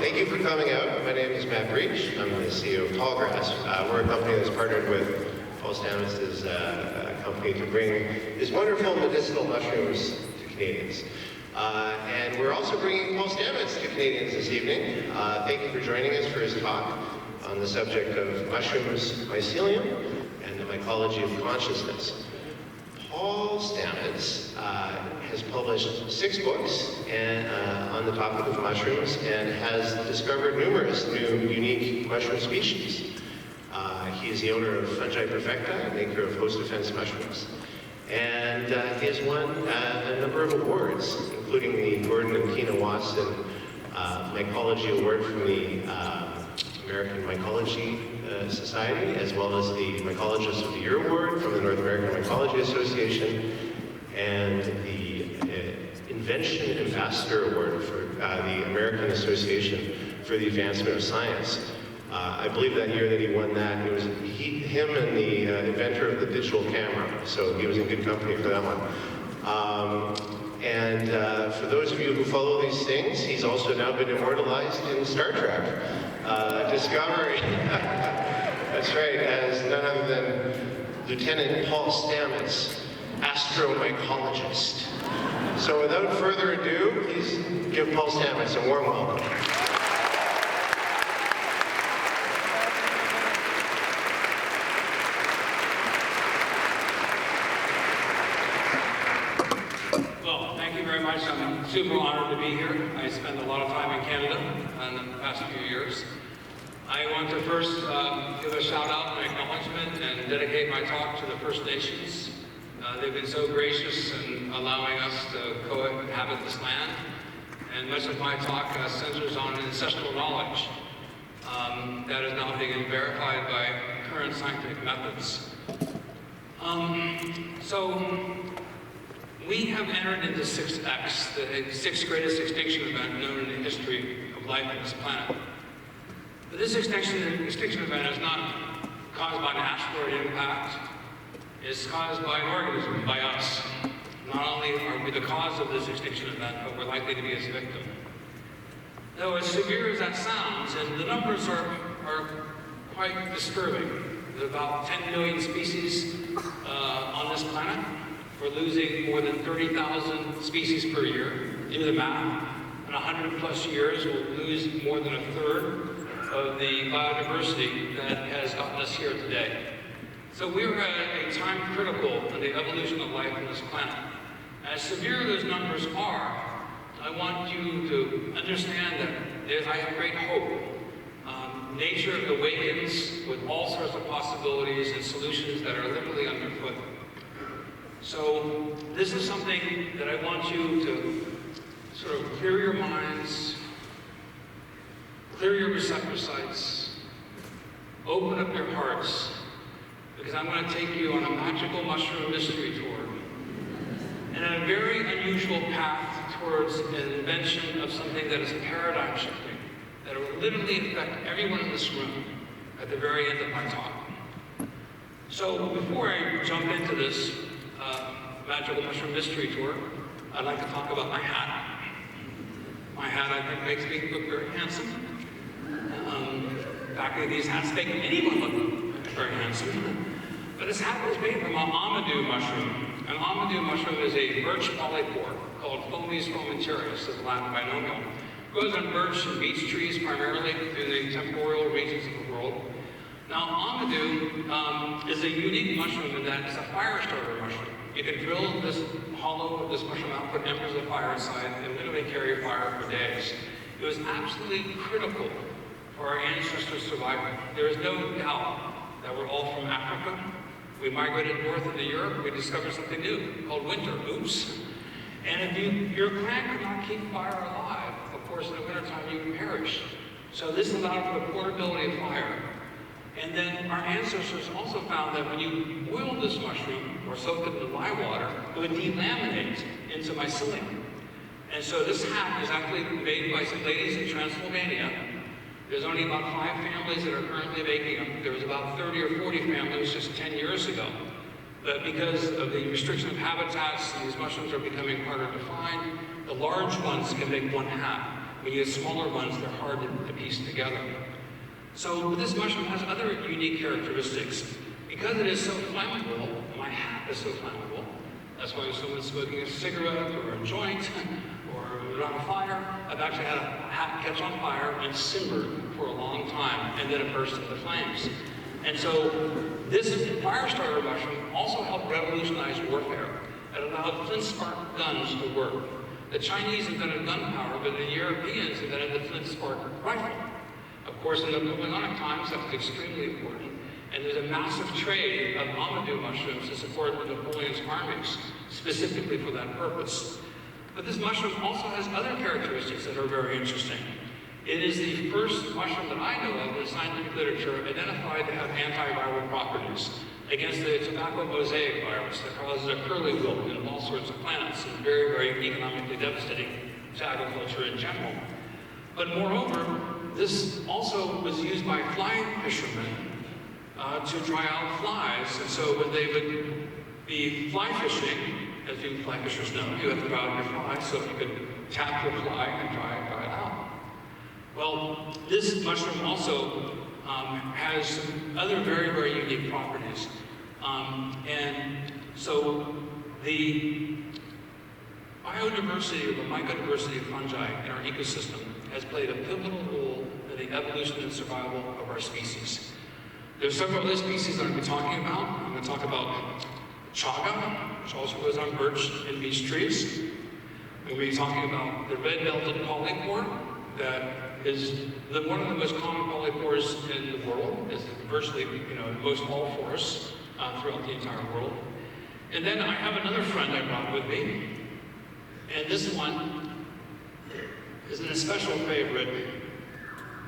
thank you for coming out. My name is Matt Breach. I'm the CEO of Tallgrass. We're a company that's partnered with Paul Stamets' company to bring these wonderful medicinal mushrooms to Canadians. And we're also bringing Paul Stamets to Canadians this evening. Thank you for joining us for his talk on the subject of mushrooms, mycelium, and the mycology of consciousness. Paul Stamets has published 6 books on the topic of mushrooms and has discovered numerous new unique mushroom species. He is the owner of Fungi Perfecta, maker of host defense mushrooms. And he has won a number of awards, including the Gordon and Keena Watson Mycology Award from the American Mycology Society, as well as the Mycologist of the Year Award from the North American Mycology Association, and the Invention Ambassador Award for the American Association for the Advancement of Science. I believe that year that he won that, it was him and the inventor of the digital camera, so he was in good company for that one. For those of you who follow these things, he's also now been immortalized in Star Trek Discovery. That's right, as none other than Lieutenant Paul Stamets, astromycologist. So without further ado, please give Paul Stamets a warm welcome. I'm super honored to be here. I spent a lot of time in Canada in the past few years. I want to first give a shout out and acknowledgement and dedicate my talk to the First Nations. They've been so gracious in allowing us to cohabit this land. And much of my talk centers on ancestral knowledge that is now being verified by current scientific methods. We have entered into 6X, the 6th greatest extinction event known in the history of life on this planet. But this extinction event is not caused by an asteroid impact. It's caused by an organism, by us. Not only are we the cause of this extinction event, but we're likely to be its victim. Though as severe as that sounds, and the numbers are quite disturbing. There's about 10 million species on this planet. We're losing more than 30,000 species per year. Do the math. In 100 plus years, we'll lose more than a third of the biodiversity that has gotten us here today. So we're at a time critical in the evolution of life on this planet. As severe those numbers are, I want you to understand that I have great hope. Nature awakens with all sorts of possibilities and solutions that are literally underfoot. So this is something that I want you to sort of clear your minds, clear your receptor sites, open up your hearts, because I'm going to take you on a magical mushroom mystery tour and a very unusual path towards an invention of something that is paradigm shifting, that will literally affect everyone in this room at the very end of my talk. So before I jump into this magical mushroom mystery tour, I'd like to talk about my hat. My hat, I think, makes me look very handsome. In fact, these hats make anyone look very handsome. But this hat was made from an amadou mushroom. An amadou mushroom is a birch polypore called Fungi fromentarius, is Latin binomial. It grows on birch and beech trees primarily in the temporal regions of the world. Now, amadou is a unique mushroom in that it's a fire starter mushroom. You can drill this hollow of this mushroom out, put embers of fire inside, and literally carry fire for days. It was absolutely critical for our ancestors' survival. There is no doubt that we're all from Africa. We migrated north into Europe. We discovered something new called winter. Oops. And if your clan could not keep fire alive, of course, in the wintertime you perish. So this allowed for the portability of fire. And then our ancestors also found that when you boiled this mushroom or soaked it in lye water, it would delaminate into mycelium. And so this hat is actually made by some ladies in Transylvania. There's only about 5 families that are currently making them. There was about 30 or 40 families just 10 years ago. But because of the restriction of habitats, these mushrooms are becoming harder to find. The large ones can make 1 hat. When you get smaller ones, they're hard to piece together. So this mushroom has other unique characteristics. Because it is so flammable, my hat is so flammable, that's why if someone's smoking a cigarette or a joint or on fire, I've actually had a hat catch on fire and simmer for a long time, and then it burst into flames. And so this fire starter mushroom also helped revolutionize warfare. It allowed flint spark guns to work. The Chinese invented gunpowder, but the Europeans invented the flint spark rifle. Of course, in the Napoleonic times, that was extremely important. And there's a massive trade of Amadou mushrooms to support Napoleon's armies, specifically for that purpose. But this mushroom also has other characteristics that are very interesting. It is the first mushroom that I know of in scientific literature identified to have antiviral properties against the tobacco mosaic virus that causes a curly wilt in all sorts of plants and very, very economically devastating to agriculture in general. But moreover, this also was used by fly fishermen to dry out flies. And so when they would be fly fishing, as you fly fishers know, you have to dry out your fly so you could tap your fly and dry it out. Well, this mushroom also has some other very, very unique properties. And so the biodiversity or the mycodiversity of fungi in our ecosystem has played a pivotal role in the evolution and survival of our species. There's several other species that I'm going to be talking about. I'm going to talk about chaga, which also grows on birch and beech trees. I'm going to be talking about the red-belted polypore, that is one of the most common polypores in the world. It's virtually, in most all forests throughout the entire world. And then I have another friend I brought with me, and this one is an especial favorite.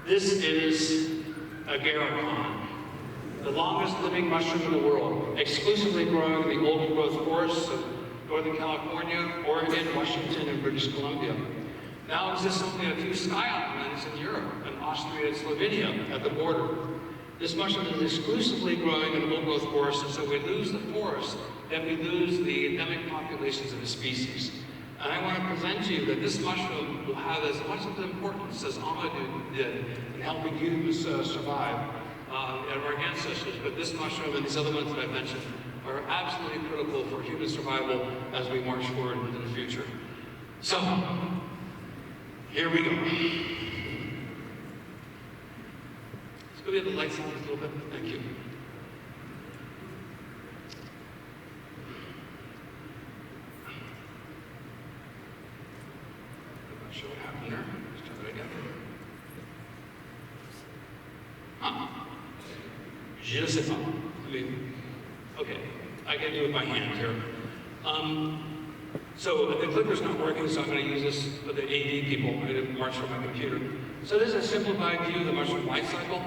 This is agaricon, the longest living mushroom in the world, exclusively growing in the old growth forests of Northern California, Oregon, Washington, and British Columbia. Now exists only a few sky islands in Europe, and Austria and Slovenia at the border. This mushroom is exclusively growing in old growth forests, and so we lose the forest, then we lose the endemic populations of the species. And I want to present to you that this mushroom will have as much of importance as Amadou did in helping humans survive and our ancestors. But this mushroom and these other ones that I've mentioned are absolutely critical for human survival as we march forward into the future. So, here we go. Let's go get the lights on a little bit. Thank you. I'm not sure what happened there. Let's try that again. Je ne sais pas. Okay, I can do it by hand here. So the clicker's not working, so I'm going to use this for the AD people. I'm going to march from my computer. So this is a simplified view of the mushroom life cycle.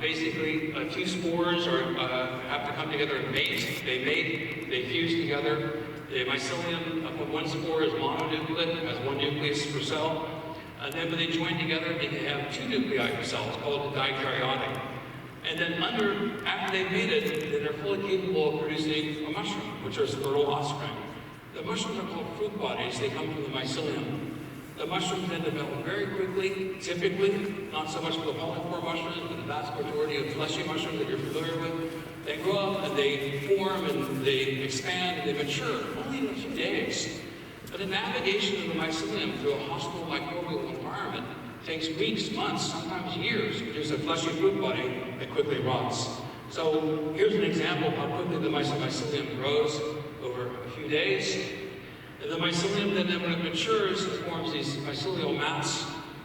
Basically, two spores have to come together and mate. They mate, they fuse together. The mycelium of one spore is mononucleate, has one nucleus per cell. And then when they join together, they can have two nuclei per cell. It's called dikaryotic. And then after they've mated, then they're fully capable of producing a mushroom, which are fertile offspring. The mushrooms are called fruit bodies. They come from the mycelium. The mushrooms then develop very quickly, typically, not so much for the polypore mushrooms, but the vast majority of fleshy mushrooms that you're familiar with. They grow up and they form and they expand and they mature only in a few days. But the navigation of the mycelium through a hostile microbial environment takes weeks, months, sometimes years to produce a fleshy fruit body that quickly rots. So here's an example of how quickly the mycelium grows over a few days. And the mycelium then when it matures, it forms these mycelial mats.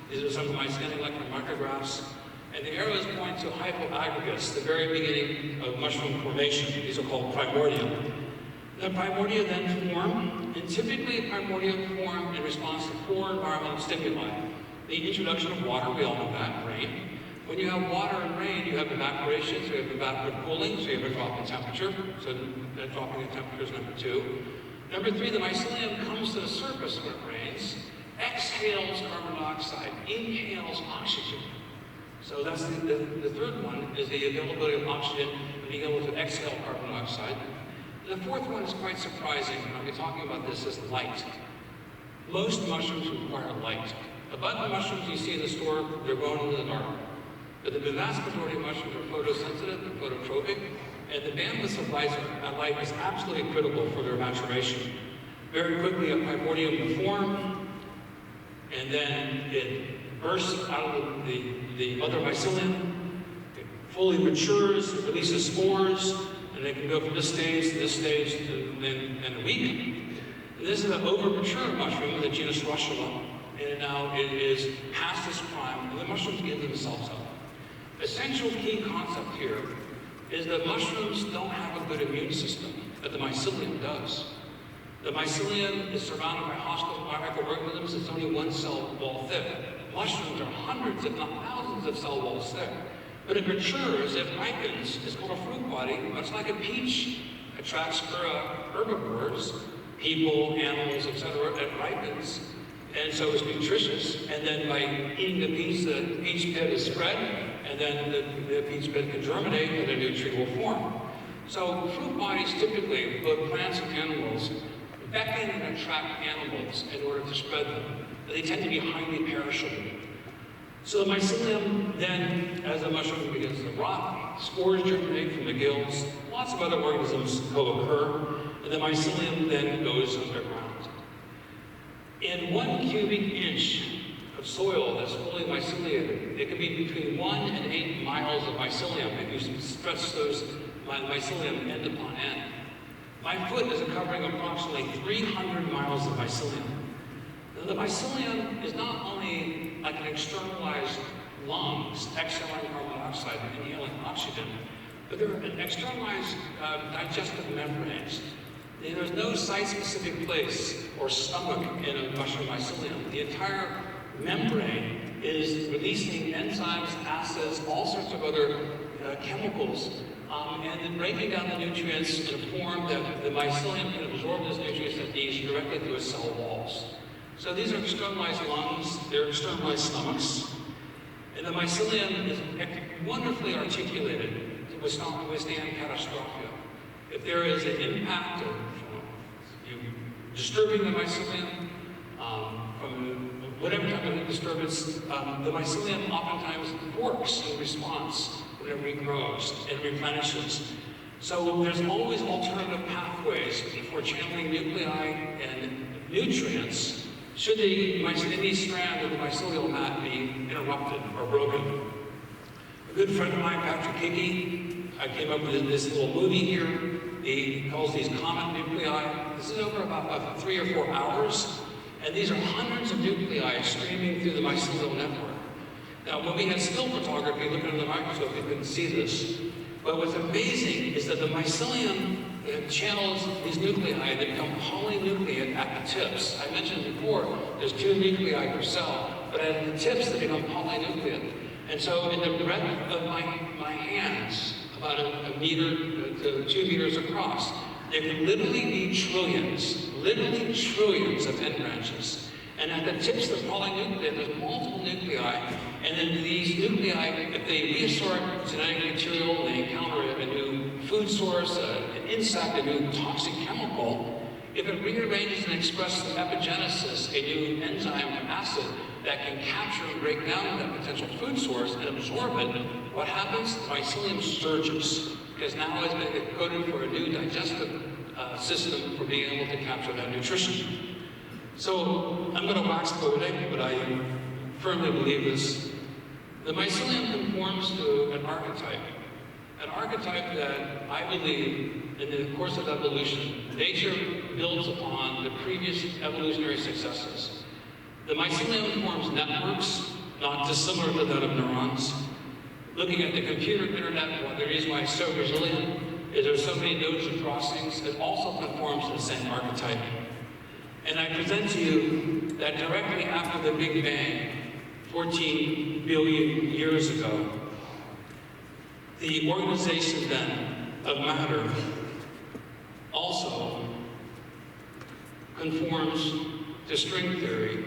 These are some of my scanning electron micrographs. And the arrows point to hypoaggregates, the very beginning of mushroom formation. These are called primordia. The primordia then form, and typically primordia form in response to four environmental stimuli. The introduction of water, we all know that, rain. When you have water and rain, you have evaporation, so you have evaporative cooling, so you have a drop in temperature. So the dropping in temperature is number two. Number three, the mycelium comes to the surface when it rains, exhales carbon dioxide, inhales oxygen. So that's the third one, is the availability of oxygen and being able to exhale carbon dioxide. The fourth one is quite surprising, and I'll be talking about this, is light. Most mushrooms require light. The button mushrooms you see in the store, they're grown in the dark. But the vast majority of mushrooms are photosensitive and phototropic, and the bandwidth of light is absolutely critical for their maturation. Very quickly, a primordium will form, and then it bursts out of the mother mycelium, it fully matures, releases spores, and they can go from this stage to in a week. And this is an over-mature mushroom in the genus Russula, and now it is past its prime, and the mushrooms give themselves up. Essential key concept here is that mushrooms don't have a good immune system, but the mycelium does. The mycelium is surrounded by hostile microorganisms. It's only one cell wall thick. Mushrooms are hundreds, if not thousands, of cell walls thick. But it matures, it ripens. It's called a fruit body, much like a peach attracts herbivores, people, animals, etc. It ripens, and so it's nutritious. And then by eating the peach pit is spread, and then the peach pit can germinate, and a new tree will form. So fruit bodies typically, both plants and animals, beckon and attract animals in order to spread them. They tend to be highly perishable. So the mycelium then, as the mushroom begins to rot, spores germinate from the gills, lots of other organisms co-occur, and the mycelium then goes underground. In 1 cubic inch of soil that's fully myceliated, it can be between 1 and 8 miles of mycelium if you stretch those mycelium end upon end. My foot is covering approximately 300 miles of mycelium. Now, the mycelium is not only like an externalized lungs, exhaling carbon dioxide and inhaling oxygen, but they're an externalized digestive membranes. There's no site-specific place or stomach in a mushroom mycelium. The entire membrane is releasing enzymes, acids, all sorts of other chemicals, and then breaking down the nutrients in a form that the mycelium can absorb those nutrients it needs directly through its cell walls. So these are externalized lungs, they're externalized stomachs, and the mycelium is wonderfully articulated to withstand catastrophe. If there is an impact of disturbing the mycelium, from whatever type of disturbance, the mycelium oftentimes works in response whenever it grows and replenishes. So there's always alternative pathways for channeling nuclei and nutrients should any strand of the mycelial mat be interrupted or broken. A good friend of mine, Patrick Hickey, I came up with this little movie here. He calls these comet nuclei. This is over about 3 or 4 hours, and these are hundreds of nuclei streaming through the mycelial network. Now, when we had still photography, looking under the microscope, you couldn't see this. But what's amazing is that the mycelium channels these nuclei that become polynucleate at the tips. I mentioned before, there's 2 nuclei per cell, but at the tips they become polynucleate. And so in the breadth of my hands, about a meter to 2 meters across, there can literally be trillions of end branches. And at the tips of the polynucleate, there's multiple nuclei, and then these nuclei, if they reassort genetic material, they encounter a new food source, an insect, a new toxic chemical, if it rearranges and expresses epigenesis, a new enzyme or acid that can capture and break down that potential food source and absorb it, what happens? The mycelium surges, because now it's been encoded for a new digestive system for being able to capture that nutrition. So I'm going to wax poetic, but I firmly believe this. The mycelium conforms to an archetype that I believe in the course of evolution, nature builds upon the previous evolutionary successes. The mycelium forms networks, not dissimilar to that of neurons. Looking at the computer internet, one of the reasons why it's so resilient is there's so many nodes and crossings, it also conforms to the same archetype. And I present to you that directly after the Big Bang, 14 billion years ago, the organization then of matter also conforms to string theory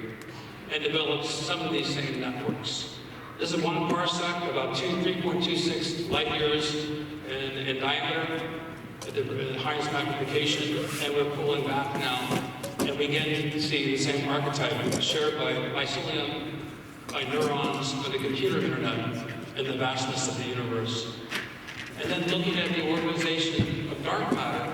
and develops some of these same networks. This is 1 parsec, about 3.26 light years in diameter at the highest magnification, and we're pulling back now and we begin to see the same archetype shared by mycelium, by neurons, by the computer internet, and the vastness of the universe. And then looking at the organization of dark matter,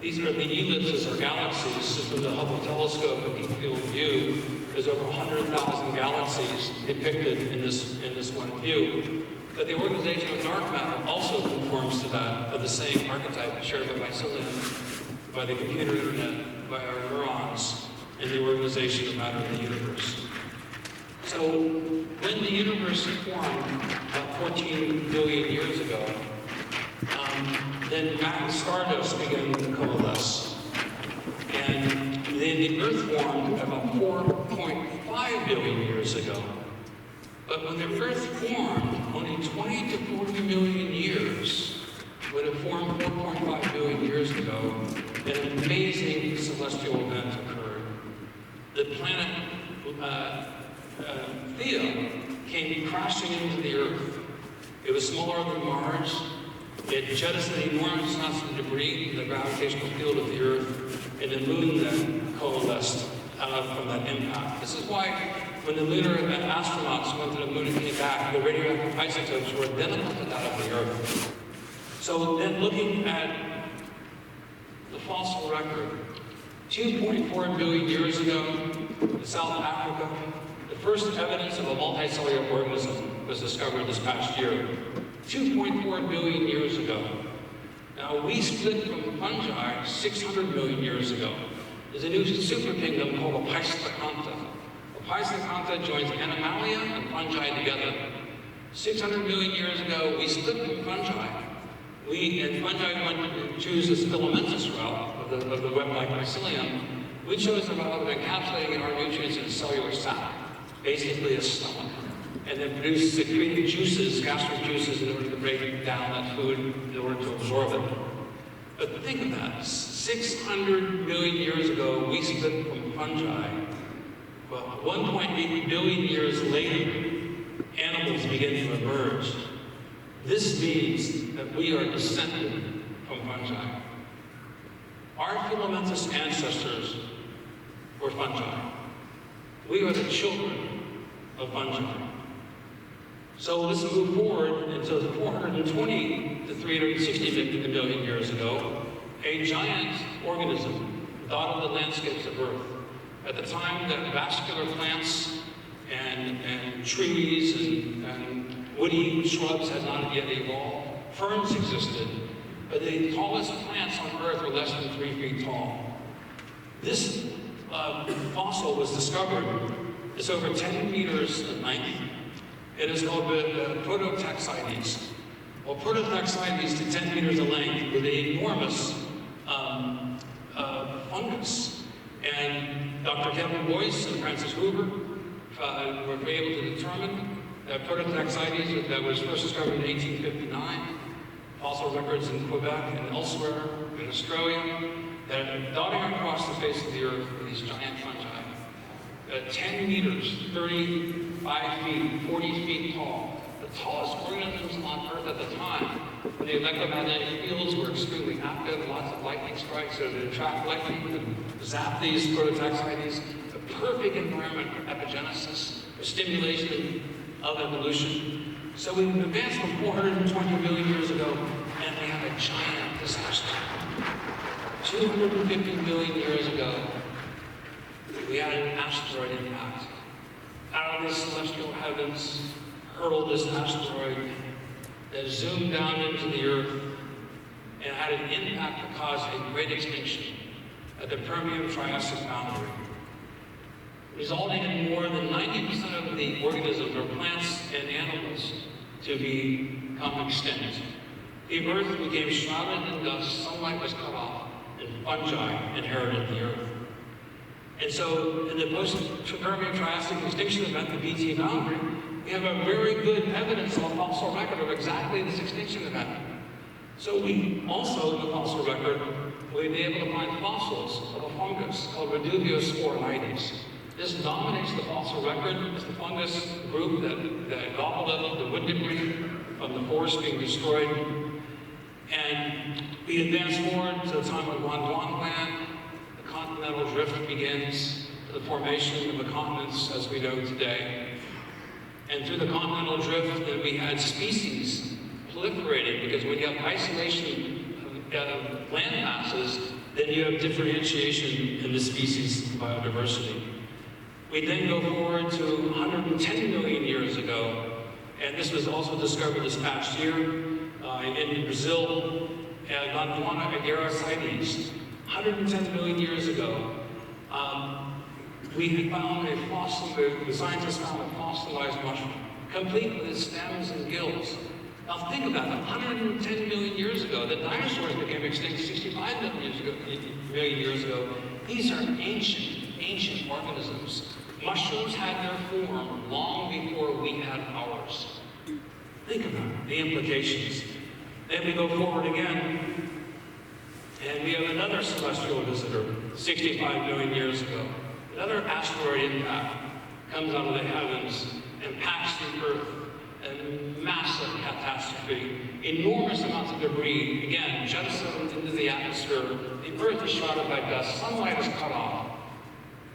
these are the ellipses or galaxies. So from the Hubble telescope of deep field view, there's over 100,000 galaxies depicted in this one view. But the organization of dark matter also conforms to that of the same archetype shared by mycelium, by the computer internet, by our neurons, and the organization of matter in the universe. So when the universe formed about 14 billion years ago, then stardust began to coalesce. And then the Earth formed about 4.5 billion years ago. But when the Earth formed, only 20 to 40 million years, when it formed 4.5 billion years ago, an amazing celestial event occurred. The planet Theo came crashing into the Earth. It was smaller than Mars. It jettisoned enormous amounts of debris in the gravitational field of the Earth, and the moon then coalesced from that impact. This is why when the lunar astronauts went to the moon and came back, the radioactive isotopes were identical to that of the Earth. So then looking at the fossil record, 2.4 billion years ago in South Africa, the first evidence of a multicellular organism was discovered this past year. 2.4 billion years ago. Now, we split from fungi 600 million years ago. There's a new superkingdom called the Psychedelic. The Psychedelic joins Animalia and fungi together. 600 million years ago, we split from fungi. And fungi went to choose this filamentous route of the web-like mycelium. We chose the route of encapsulating our nutrients in a cellular sac, basically a stomach, and then secreting juices, gastric juices, in order to break down that food in order to absorb it. But think of that, 600 million years ago, we split from fungi. Well, 1.8 billion years later, animals begin to emerge. This means that we are descended from fungi. Our filamentous ancestors were fungi. We are the children of fungi. So let's move forward into 420 to 360 million years ago, a giant organism dotted the landscapes of Earth. At the time that vascular plants and trees and woody shrubs had not yet evolved, ferns existed, but the tallest plants on Earth were less than 3 feet tall. This fossil was discovered. It's over 10 meters in length. It is called Prototaxides. Well, Prototaxides to 10 meters in length with an enormous fungus. And Dr. Kevin Boyce and Francis Hoover were able to determine that Prototaxides that was first discovered in 1859, fossil records in Quebec and elsewhere in Australia, that are dotting across the face of the Earth with these giant fungi. 10 meters, 35 feet, 40 feet tall. The tallest organisms on Earth at the time. When the electromagnetic fields were extremely active, lots of lightning strikes, so to attract lightning and zap these Prototaxides. A perfect environment for epigenesis, for stimulation of evolution. So we've advanced from 420 million years ago, and we have a giant disaster. 250 million years ago, we had an asteroid impact. Out of the celestial heavens, hurled this asteroid that zoomed down into the Earth and had an impact that caused a great extinction at the Permian-Triassic boundary, resulting in more than 90% of the organisms, or plants and animals, to become extinct. The Earth became shrouded in dust, sunlight was cut off, and fungi inherited the Earth. And so, in the post-Permian-Triassic extinction event, the BT boundary, we have a very good evidence on fossil record of exactly this extinction event. So we also, in the fossil record, we've been able to find fossils of a fungus called Reduviosphoronides. This dominates the fossil record. It's the fungus group that gobbled up the wood debris from the forest being destroyed. And we advance forward to the time of Gondwana land, the continental drift begins to the formation of the continents as we know today. And through the continental drift, then we had species proliferating, because when you have isolation of land masses, then you have differentiation in the species biodiversity. We then go forward to 110 million years ago, and this was also discovered this past year in Brazil, Gondwana agaricides. 110 million years ago, we found a fossil, the scientists found a fossilized mushroom, complete with its stems and gills. Now think about that, 110 million years ago, the dinosaurs became extinct 65 million years ago. These are ancient organisms. Mushrooms had their form long before we had ours. Think about the implications. Then we go forward again, and we have another celestial visitor, 65 million years ago. Another asteroid impact comes out of the heavens, impacts the Earth, a massive catastrophe, enormous amounts of debris, again, jettisoned into the atmosphere. The Earth is shrouded by dust, sunlight is cut off,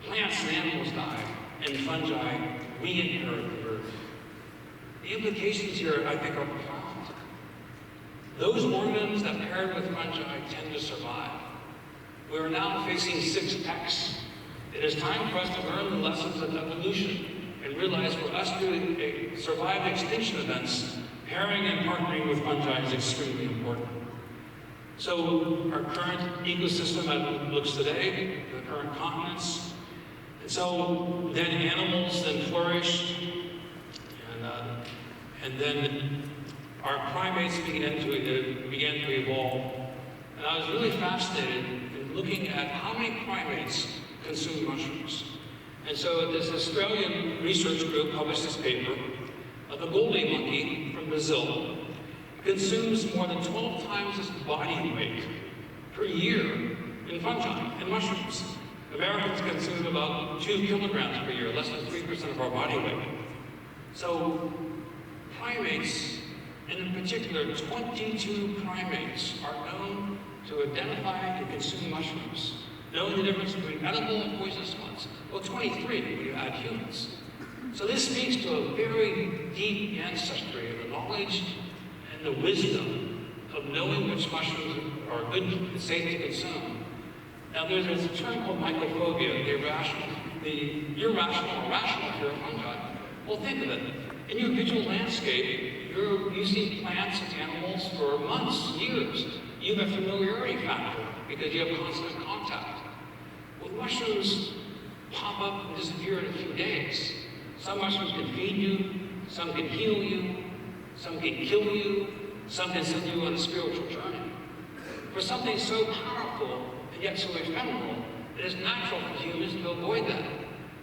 plants and animals die, and fungi re-inherit the Earth. The implications here, I think, are profound. Those organisms that paired with fungi tend to survive. We are now facing 6X. It is time for us to learn the lessons of evolution and realize for us to survive extinction events, pairing and partnering with fungi is extremely important. So our current ecosystem as it looks today, the current continents, and so then animals then flourished, and then our primates began to evolve. And I was really fascinated in looking at how many primates consume mushrooms. And so this Australian research group published this paper. The goldie monkey from Brazil consumes more than 12 times its body weight per year in fungi and mushrooms. Americans consume about 2 kilograms per year, less than 3% of our body weight. So primates, and in particular 22 primates, are known to identify and consume mushrooms. Knowing the difference between edible and poisonous ones. Well, 23 when you add humans. So this speaks to a very deep ancestry of the knowledge and the wisdom of knowing which mushrooms are good and safe to consume. Now there's a term called mycophobia, the irrational or rational fear of fungi. Well, think of it. In your visual landscape, you see plants and animals for months, years. You have a familiarity factor because you have constant contact. Well, mushrooms pop up and disappear in a few days. Some mushrooms can feed you, some can heal you, some can kill you, some can send you on a spiritual journey. For something so powerful and yet so ephemeral, it is natural for humans to avoid that.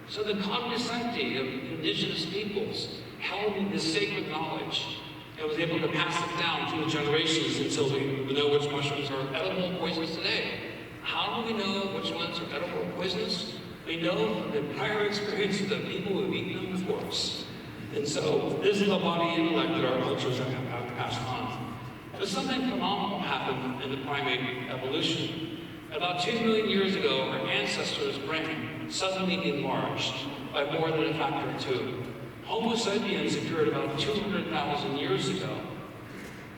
So the cognoscenti of indigenous peoples held this sacred knowledge and was able to pass it down through the generations until we know which mushrooms are edible and poisonous today. How do we know which ones are edible or poisonous? We know from the prior experience of the people who have eaten them before us. And so this is the body intellect that our cultures have passed on. But something phenomenal happened in the primate evolution. About 2 million years ago, our ancestors' brain suddenly enlarged by more than a factor of 2. Homo sapiens appeared about 200,000 years ago.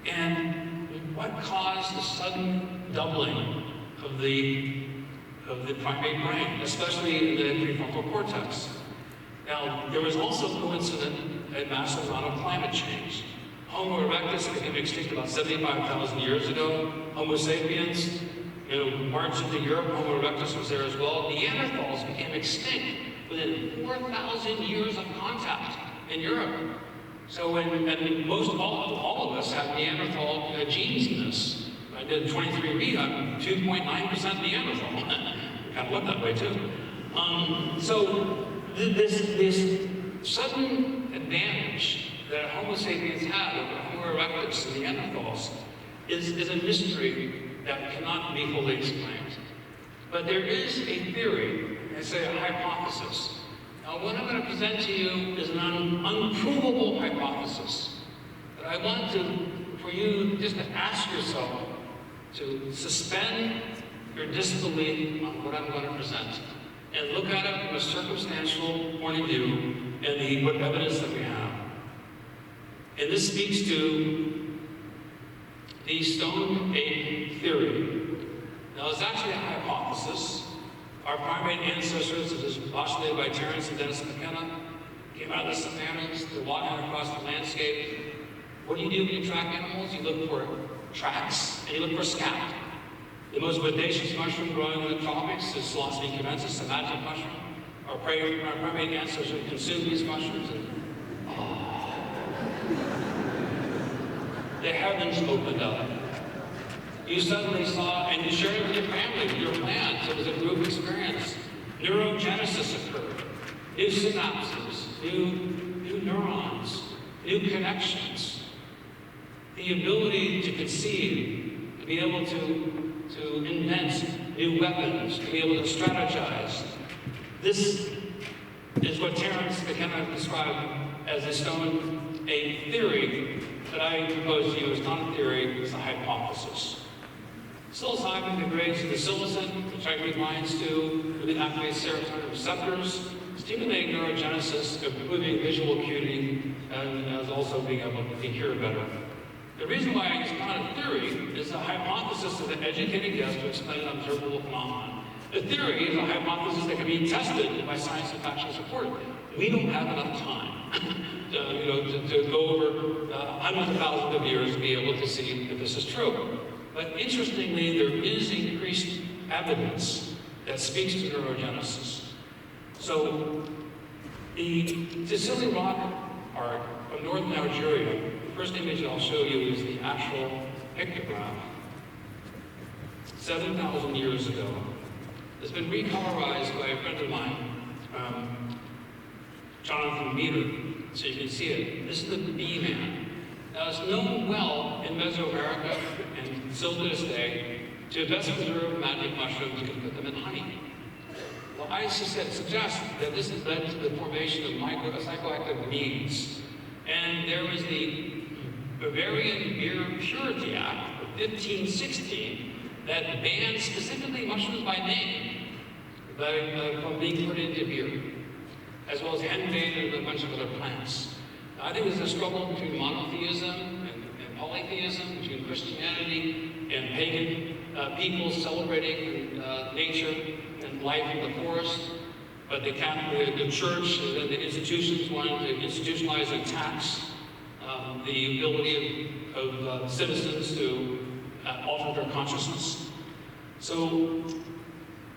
And what caused the sudden doubling of the primate brain, especially in the prefrontal cortex? Now, there was also coincident a massive amount of climate change. Homo erectus became extinct about 75,000 years ago. Homo sapiens, marched into Europe. Homo erectus was there as well. Neanderthals became extinct within 4,000 years of contact in Europe. So, and most all of us have Neanderthal genes in us. I did 23andMe, I'm 2.9% Neanderthal. Kind of look that way too. So this sudden advantage that Homo sapiens had over Homo erectus and Neanderthals is a mystery that cannot be fully explained. But there is a theory, I say a hypothesis. Now what I'm going to present to you is an unprovable hypothesis. But I want for you just to ask yourself to suspend your disbelief on what I'm going to present and look at it from a circumstantial point of view and the evidence that we have. And this speaks to the stone ape theory. Now, it's actually a hypothesis. Our primate ancestors, as is postulated by Terence and Mckenna, came out of the savannas, they're walking across the landscape. What do you do when you track animals? You look for tracks, and you look for scat. The most bodacious mushroom growing in the tropics is Psilocybe cubensis, the magic mushroom. Our primate ancestors consumed these mushrooms, and the heavens opened up. You suddenly saw, and you shared it with your family, with your plants. It was a group experience. Neurogenesis occurred. New synapses, new neurons, new connections. The ability to conceive, to be able to invent new weapons, to be able to strategize. This is what Terence Mckenna described as a stone ape theory that I propose to you is not a theory, it's a hypothesis. Psilocybin degrades the psilocin, which I binds to the activated serotonin receptors, stimulating neurogenesis, improving visual acuity, and as also being able to hear better. The reason why it's not a theory is a hypothesis of an educated guess to explain an observable phenomenon. A theory is a hypothesis that can be tested by science and factual support. We don't have enough time to go over hundreds of thousands of years to be able to see if this is true. But interestingly, there is increased evidence that speaks to neurogenesis. So the Sicily rock art of northern Algeria, the first image I'll show you is the actual pictograph. 7,000 years ago. It's been recolorized by a friend of mine, Jonathan Meter, so you can see it. This is the bee-man. Now, it's known well in Mesoamerica and still to this day to best preserve magic mushrooms and put them in honey. Well, I suggest that this has led to the formation of psychoactive meads. And there was the Bavarian Beer Purity Act of 1516 that banned specifically mushrooms by name from being put into beer, as well as henbane and a bunch of other plants. I think there's a struggle between monotheism and polytheism, between Christianity and pagan people celebrating nature and life in the forest. But the church and the institutions wanted to institutionalize and tax the ability of citizens to alter their consciousness. So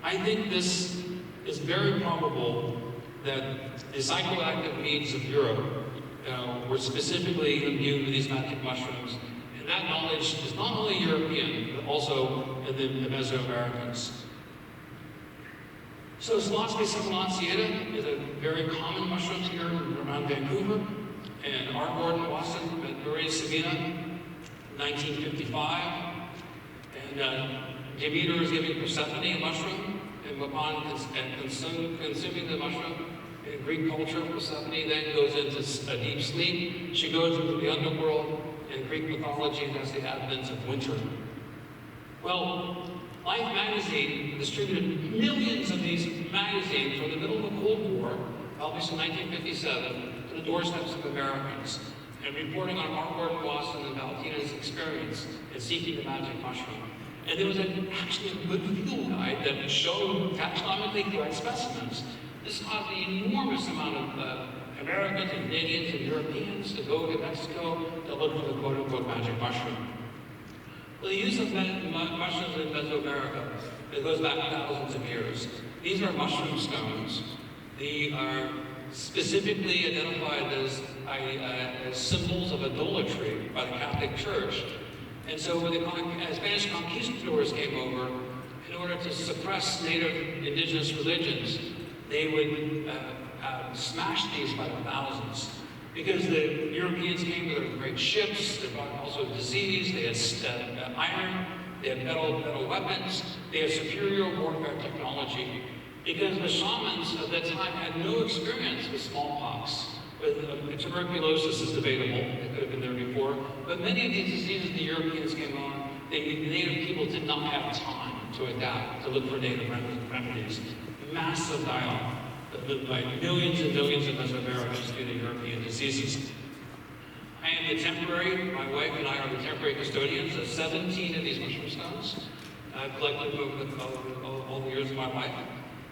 I think this is very probable that the psychoactive meads of Europe were specifically imbued with these magic mushrooms. And that knowledge is not only European, but also in the Mesoamericans. So Psilocybe sublanciata is a very common mushroom here around Vancouver. And Art Gordon Wasson at Maria Sabina, 1955. And Demeter is giving Persephone a mushroom, and upon consuming the mushroom, in Greek culture, Persephone then goes into a deep sleep. She goes into the underworld. In Greek mythology, that's the advent of winter. Well, Life magazine distributed millions of these magazines from the middle of the Cold War, published in 1957, to the doorsteps of Americans, and reporting on Art Gordon Wasson and Valentina's experience in seeking the magic mushroom. And there was actually a good field guide that showed taxonomically correct specimens. This caused an enormous amount of Americans and Canadians and Europeans to go to Mexico to look for the quote-unquote magic mushroom. Well, the use of mushrooms in Mesoamerica, it goes back thousands of years. These are mushroom stones. They are specifically identified as symbols of idolatry by the Catholic Church. And so when the Spanish conquistadors came over, in order to suppress native indigenous religions, they would smash these by the thousands. Because the Europeans came with their great ships, they brought also disease, they had iron, they had metal weapons, they had superior warfare technology. Because the shamans of that time had no experience with smallpox. With tuberculosis is debatable, it could have been there before. But many of these diseases the Europeans came on, the native people did not have time to adapt, to look for native remedies. Massive dialogue by millions and millions of Mesoamericans due to European diseases. I am the temporary, my wife and I are the temporary custodians of 17 of these mushroom stones. I've collected them over all the years of my life.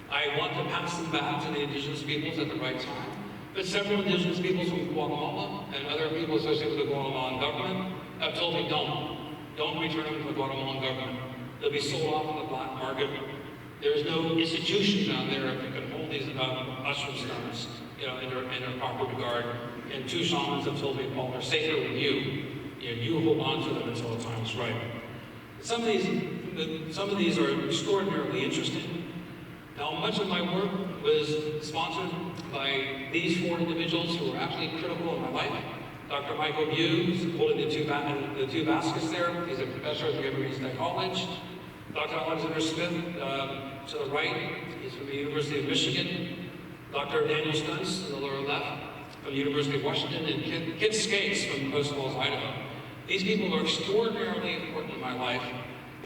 I want to pass them back to the indigenous peoples at the right time. But several indigenous peoples from Guatemala and other people associated with the Guatemalan government have told me don't return them to the Guatemalan government. They'll be sold off on the black market. There's no institution down there that can hold these mushroom stones, in their proper regard. And 2 shamans have told me, Paul, they're safer with you. You hold on to them until the time is right. Some of these are extraordinarily interesting. Now, much of my work was sponsored by these 4 individuals who were absolutely critical in my life. Dr. Michael Hughes, holding the two baskets there. He's a professor at the University State College. Dr. Alexander Smith, to the right, he's from the University of Michigan. Dr. Daniel Stuntz, in the lower left, from the University of Washington, and Kit Skates from Post Falls, Idaho. These people are extraordinarily important in my life.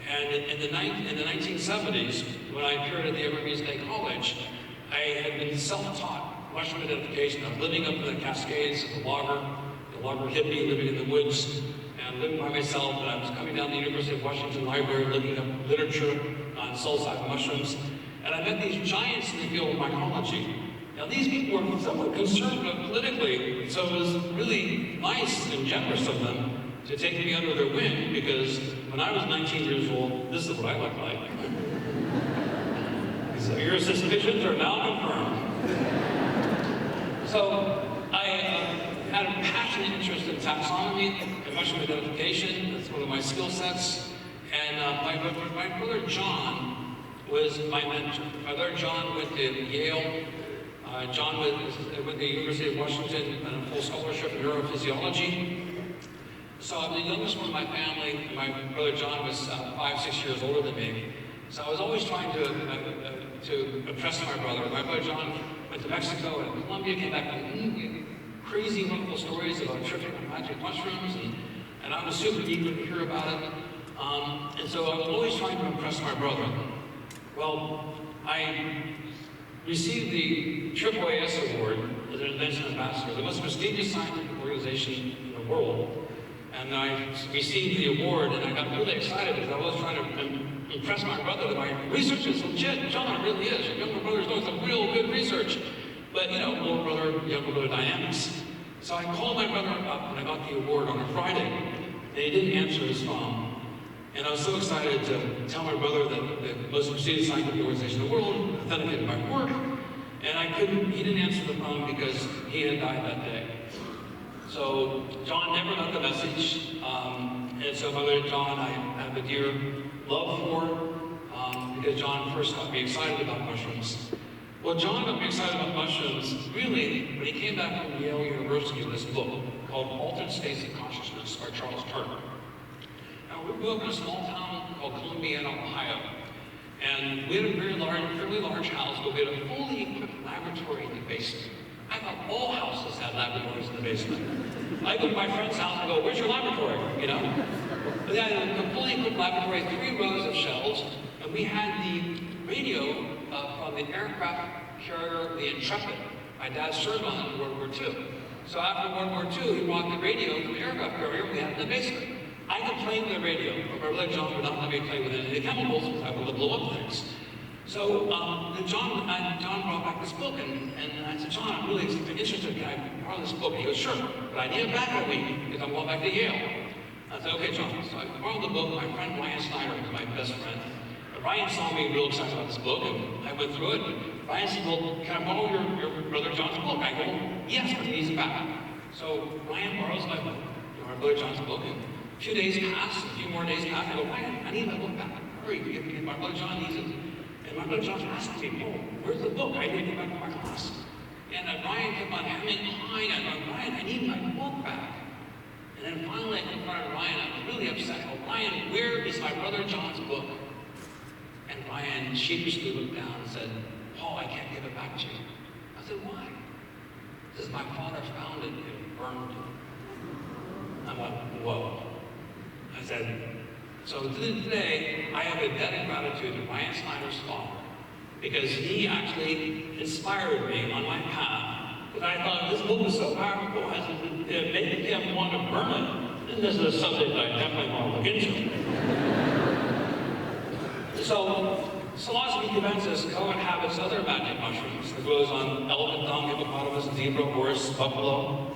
And in the 1970s, when I appeared at the Evergreen State College, I had been self-taught mushroom identification. I was living up in the Cascades, the logger hippie, living in the woods, and living by myself. And I was coming down the University of Washington Library, looking up literature on psilocybin mushrooms. And I met these giants in the field of mycology. Now, these people were somewhat conservative politically, so it was really nice and generous of them to take me under their wing, because when I was 19 years old, this is what I looked like. So your suspicions are now confirmed. So I had a passionate interest in taxonomy and mushroom identification. That's one of my skill sets. And my brother John was my mentor. My brother John went to Yale. John went to the University of Washington on a full scholarship in neurophysiology. So I'm the youngest one in my family. My brother John was 5, 6 years older than me. So I was always trying to impress my brother. My brother John went to Mexico and Colombia, came back with crazy, wonderful stories about tripping on magic mushrooms, and I was super eager to hear about it. And so I was always trying to impress my brother. Well, I received the AAAS Award as an Invention Ambassador, the most prestigious scientific organization in the world. And I received the award, and I got really excited because I was trying to impress my brother that my research is legit. John, it really is. Your younger brother's doing some real good research. But, older brother, younger brother dynamics. So I called my brother up when I got the award on a Friday, and he didn't answer his phone. And I was so excited to tell my brother that the most prestigious scientific organization in the world authenticated my work. And he didn't answer the phone because he had died that day. So John never got the message, and so my brother John I have a dear love for, because John first got me excited about mushrooms. Well, John got me excited about mushrooms, really, when he came back from Yale University with this book called Altered States of Consciousness by Charles Turner. Now, we grew up in a small town called Columbiana, Ohio, and we had a fairly large house, but we had a fully equipped laboratory in the basement. I thought all houses had laboratories in the basement. I go to my friend's house and go, "Where's your laboratory?" But they had a fully equipped laboratory, 3 rows of shelves, and we had the radio from the aircraft carrier, the Intrepid. My dad served on in World War II. So after World War II, he brought the radio from the aircraft carrier we had in the basement. I could play with the radio, but my brother John would not let me play with any of the chemicals because I would blow up things. So John brought back this book, and I said, "John, I'm really interested. Can I borrow this book?" He goes, "Sure, but I need it back a week because I'm going back to Yale." I said, "Okay, John." So I borrowed the book. My friend Ryan Snyder was my best friend. Ryan saw me real excited about this book, and I went through it. Ryan said, "Well, can I borrow your brother John's book?" I go, "Yes, but he needs it back." So Ryan borrows my brother John's book, and a few days pass, a few more days pass. I go, "Ryan, I need my book back. Hurry, my brother John needs it." And my brother John's asking me, "Oh, where's the book? I need to get back to my class." And Ryan kept on hemming and hawing. I go, "Ryan, I need my book back." And then finally I confronted Ryan. I was really upset. I go, "Ryan, where is my brother John's book?" And Ryan sheepishly looked down and said, "Paul, I can't give it back to you." I said, "Why?" He says, "My father found it and burned it." I went, "Whoa." I said, So today, I have a debt of gratitude to Ryan Snyder's father, because he actually inspired me on my path. But I thought this book was so powerful, it made him want to burn it. And this is a subject I definitely want to look into. So, psilocybin cubensis co-inhabits other magic mushrooms. It grows on elephant dung, hippopotamus, zebra, horse, buffalo.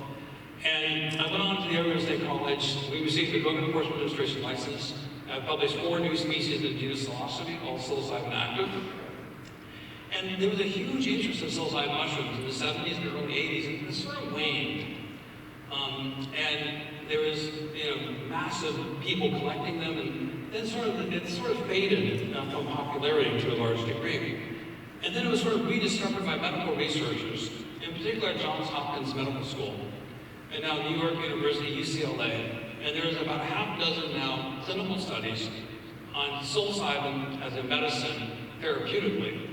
And I went on to the Arizona State College. We received the Drug Enforcement Administration license. I've published 4 new species in the genus psilocybe, all psilocybin active. And there was a huge interest in psilocybin mushrooms in the 70s and early 80s, and it sort of waned. And there was, massive people collecting them, and then it sort of faded from popularity to a large degree. And then it was sort of rediscovered by medical researchers, in particular at Johns Hopkins Medical School, and now New York University, UCLA. And there's about a half dozen now clinical studies on psilocybin as a medicine therapeutically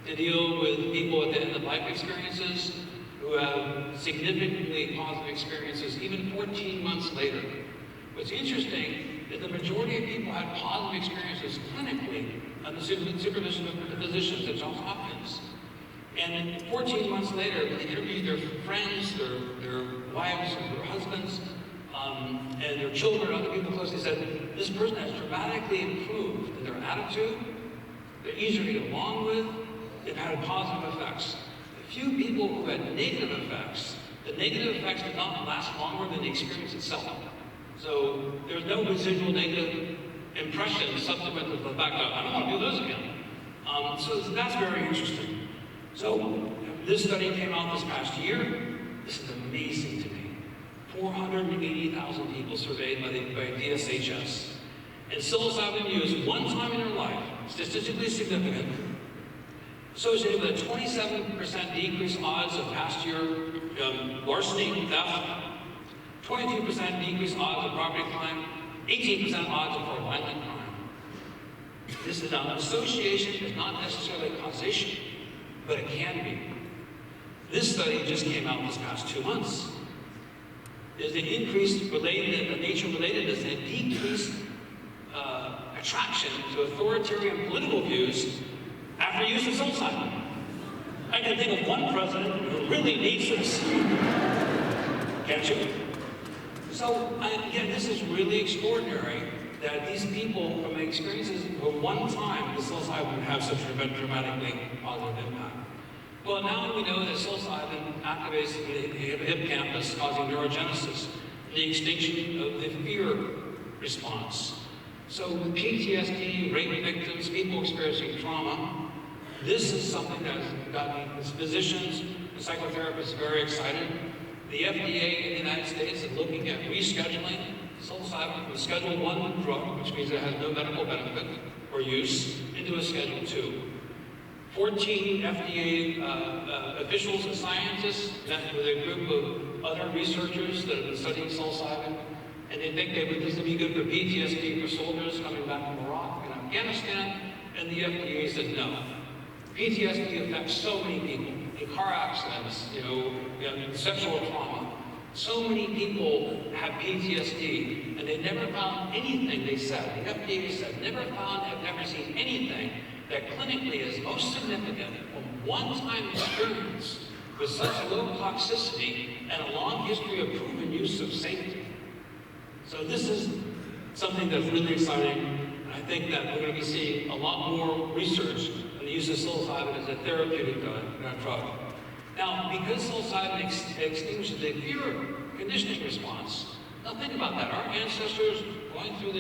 to deal with people at the end of life experiences who have significantly positive experiences even 14 months later. What's interesting is the majority of people had positive experiences clinically under the supervision of the physicians at Johns Hopkins. And 14 months later, they interviewed their friends, their wives, their husbands, and their children, other people close. They said, this person has dramatically improved in their attitude, they're easier to get along with, they've had positive effects. The few people who had negative effects, the negative effects did not last longer than the experience itself. So there's no residual negative impression subsequent to the fact that I don't want to do those again. So that's very interesting. So this study came out this past year. This is amazing to me. 480,000 people surveyed by DSHS. And psilocybin use one time in their life, statistically significant, associated with a 27% decrease odds of past year larceny, theft, 22% decrease odds of property crime, 18% odds of violent crime. This is an association is not necessarily causation, but it can be. This study just came out this past 2 months. There's an increased nature relatedness and decreased attraction to authoritarian political views after use of psilocybin. I can think of one president who really needs this. Can't you? So, again, this is really extraordinary that these people, from experiences for one time, the psilocybin have such a dramatically positive impact. Well, now we know that psilocybin activates the hippocampus, causing neurogenesis, the extinction of the fear response. So with PTSD, rape victims, people experiencing trauma, this is something that has gotten physicians and psychotherapists very excited. The FDA in the United States is looking at rescheduling psilocybin from a Schedule I drug, which means it has no medical benefit or use, into a Schedule II. 14 FDA officials and scientists met with a group of other researchers that have been studying psilocybin, and they think this would be good for PTSD for soldiers coming back from Iraq and Afghanistan, and the FDA said no. PTSD affects so many people in car accidents, sexual trauma. So many people have PTSD, and they never found anything, they said, the FDA said, have never seen anything that clinically is most significant from one-time experience with such low toxicity and a long history of proven use of safety. So this is something that's really exciting, and I think that we're going to be seeing a lot more research on the use of psilocybin as a therapeutic drug. Now, because psilocybin extinguishes the fear conditioning response, now think about that. Our ancestors going through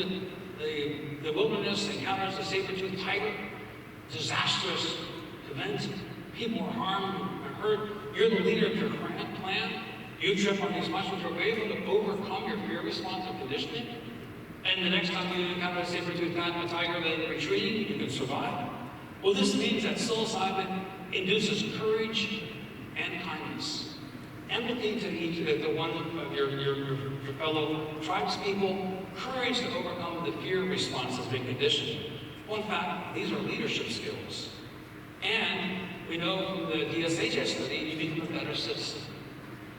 the wilderness encounters the saber-toothed tiger, disastrous event, people were harmed and hurt. You're the leader of your clan. You trip on these mushrooms, are able to overcome your fear response and conditioning. And the next time you encounter a saber-toothed tiger that is retreating, you can survive. Well, this means that psilocybin induces courage and kindness. Empathy to one of your fellow tribespeople, courage to overcome the fear response that's been conditioned. Well, in fact, these are leadership skills. And we know from the DSHS study, you become a better citizen.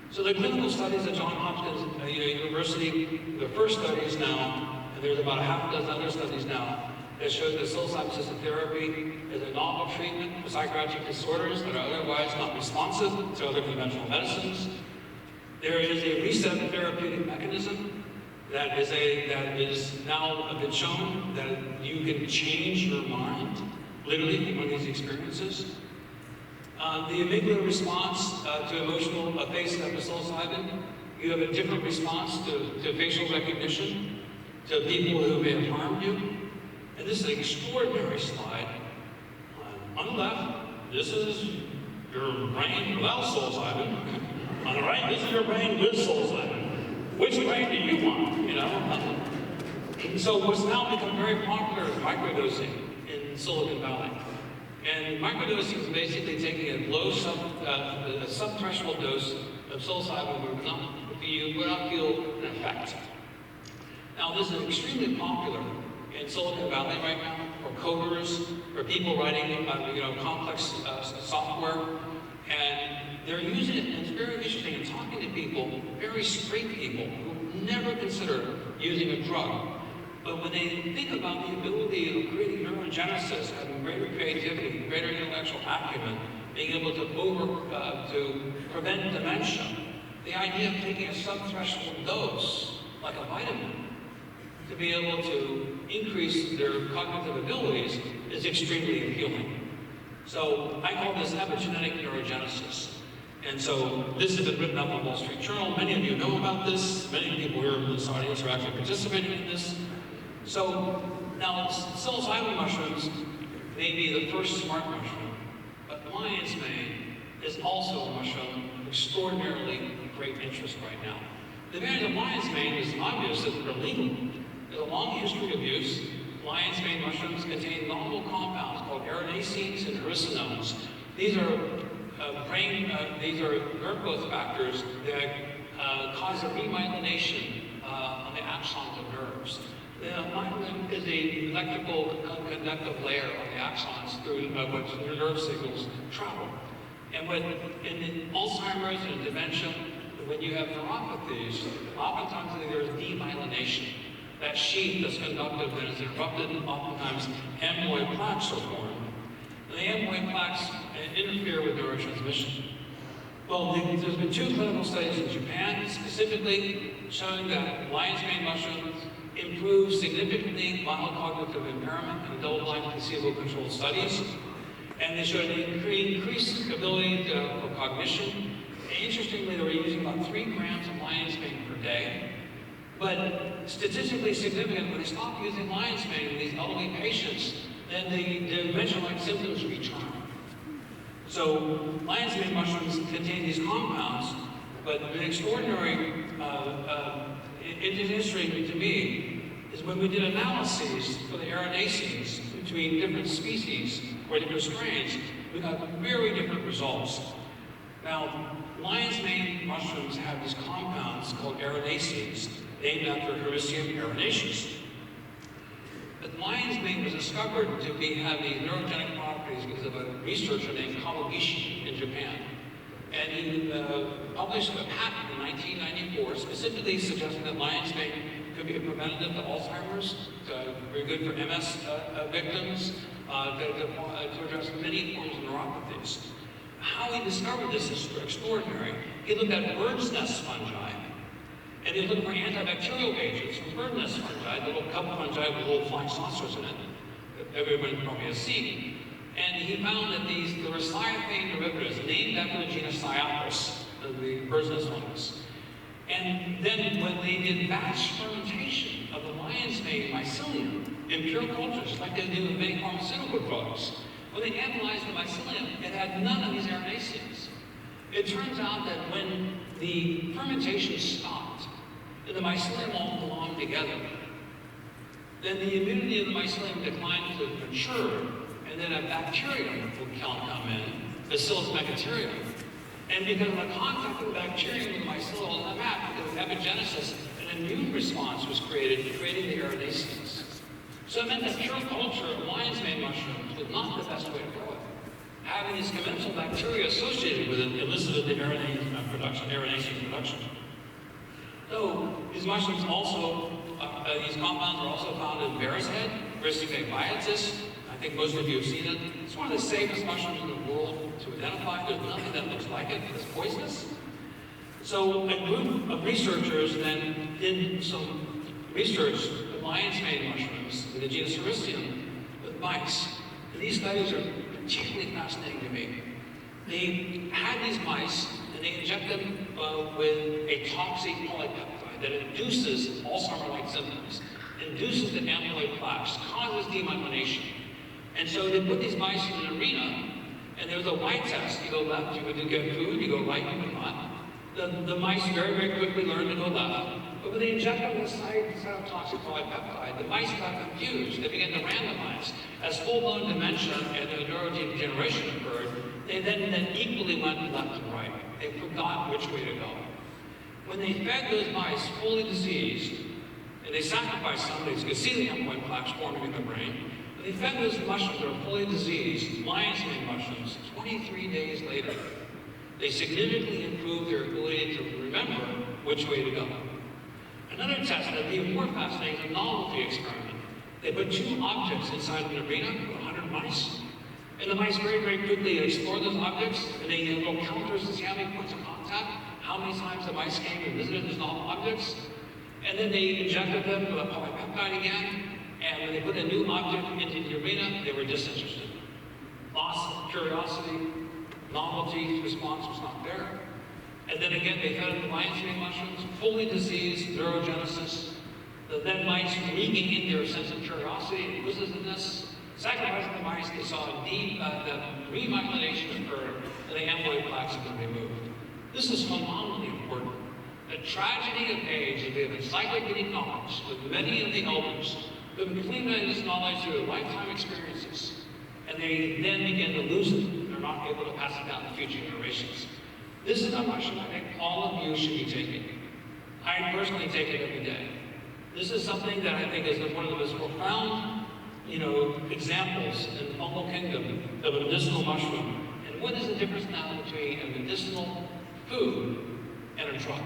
So the clinical studies at Johns Hopkins University, the first studies now, And there's about a half dozen other studies now that show that psilocybin-assisted therapy is a novel treatment for psychiatric disorders that are otherwise not responsive to other conventional medicines. There is a reset therapeutic mechanism that is now been shown that you can change your mind, literally, from one of these experiences. The amygdala response to emotional face of psilocybin, you have a different response to facial recognition, to people who may have harmed you. And this is an extraordinary slide. On the left, this is your brain without psilocybin. On the right, this is your brain with psilocybin. Which brain do you want, you know? So what's now become very popular is microdosing in Silicon Valley. And microdosing is basically taking a sub-threshold dose of psilocybin where you would not feel an effect. Now, this is extremely popular in Silicon Valley right now for coders, for people writing complex software, and they're using it, and it's very interesting in talking to people, very straight people who never consider using a drug. But when they think about the ability of creating neurogenesis, having greater creativity, greater intellectual acumen, being able to prevent dementia, the idea of taking a sub-threshold dose, like a vitamin, to be able to increase their cognitive abilities is extremely appealing. So I call this epigenetic neurogenesis. And so this has been written up on Wall Street Journal. Many of you know about this. Many people here in this audience are actually participating in this. So now psilocybin mushrooms may be the first smart mushroom, but lion's mane is also a mushroom of extraordinarily great interest right now. The advantage of lion's mane is obvious that they're legal. There's a long history of use. Lion's mane mushrooms contain novel compounds called arenacenes and hericenones. These are nerve growth factors that cause a remyelination on the axons of nerves. The myelin is an electrical conductive layer on the axons through which the nerve signals travel. And in Alzheimer's and dementia, when you have neuropathies, oftentimes there's demyelination. That sheath that's conductive and is interrupted, and oftentimes amyloid plaques are formed. And the amyloid plaques interfere with neurotransmission. Well, there's been 2 clinical studies in Japan, specifically showing that lion's mane mushrooms improve significantly mild cognitive impairment in double-blind placebo-controlled studies. And they showed an increased ability for cognition. And interestingly, they were using about 3 grams of lion's mane per day. But statistically significant, when they stopped using lion's mane in these elderly patients, then the dementia-like symptoms return. So lion's mane mushrooms contain these compounds, but an extraordinary history to me is when we did analyses for the arenacenes between different species or different strains, we got very different results. Now, lion's mane mushrooms have these compounds called arenacenes, named after Hericium arenaceus. But lion's mane was discovered to have these neurogenic properties because of a researcher named Kawagishi in Japan. And he published a patent in 1994 specifically suggesting that lion's mane could be a preventative to Alzheimer's, very good for MS victims, to address many forms of neuropathies. How he discovered this is extraordinary. He looked at bird's nest fungi, and he looked for antibacterial agents from bird nest fungi, little cup fungi with little flying saucers in it, that everyone probably has seen. And he found that there were cyanophane derivatives named after the genus Cyapus, the bird's nest fungus. And then when they did batch fermentation of the lion's mane mycelium in pure cultures, like they do in many pharmaceutical drugs, when they analyzed the mycelium, it had none of these arenacenes. It turns out that when the fermentation stopped and the mycelium all belonged together, then the immunity of the mycelium declined to mature, and then a bacterium would come in, Bacillus megaterium. And because of the contact of the bacterium and the mycelial mat, because of epigenesis, an immune response was created, creating the arenacenes. So it meant that pure culture of lion's mane mushrooms was not the best way to grow it. Having these commensal bacteria associated with it elicited the arenacene production. So these mushrooms also these compounds are also found in bear's head, Raceme biatis. I think most of you have seen it. It's one of the safest mushrooms in the world to identify. There's nothing that looks like it. It's poisonous. So a group of researchers then did some research with lion's mane mushrooms in the genus Aristium with mice. And these studies are particularly fascinating to me. They had these mice and they inject them with a toxic polypeptide that induces Alzheimer-like symptoms, induces the amyloid plaques, causes demyelination. And so they put these mice in an arena, and there's a Y test. You go left, you would get food, you go right, you would not. The mice very, very quickly learn to go left. But when they inject them with cytotoxic polypeptide, the mice got confused. They began to randomize. As full-blown dementia and the neurodegeneration occurred, they then equally went left and right. They forgot which way to go. When they fed those mice fully diseased, and they sacrificed some, so you could see the amyloid plaques forming in the brain, when they fed those mushrooms that are fully diseased, lion's mane mushrooms, 23 days later, they significantly improved their ability to remember which way to go. Another test that'd be more fascinating is a novelty experiment. They put 2 objects inside an arena with 100 mice, and the mice very, very quickly explore those objects, and they have little counters to see how many points of contact, how many times the mice came and visited those novel objects, and then they injected them with a polypeptide again, and when they put a new object into the arena, they were disinterested. Loss of curiosity, novelty response was not there. And then again, they fed them the lion's mane mushrooms, fully diseased, neurogenesis. The then mice regained their sense of curiosity and inquisitiveness. Sacrificing the mice, they saw the remyelination occur, and the amyloid plaques have been removed. This is phenomenally important. The tragedy of age is we have encyclopedic knowledge with many of the elders who have accumulated this knowledge through their lifetime experiences, and they then begin to lose it. They're not able to pass it down to future generations. This is a mushroom I think all of you should be taking. I personally take it every day. This is something that I think is one of the most profound, examples in the fungal kingdom of a medicinal mushroom. And what is the difference now between a medicinal food and a drug?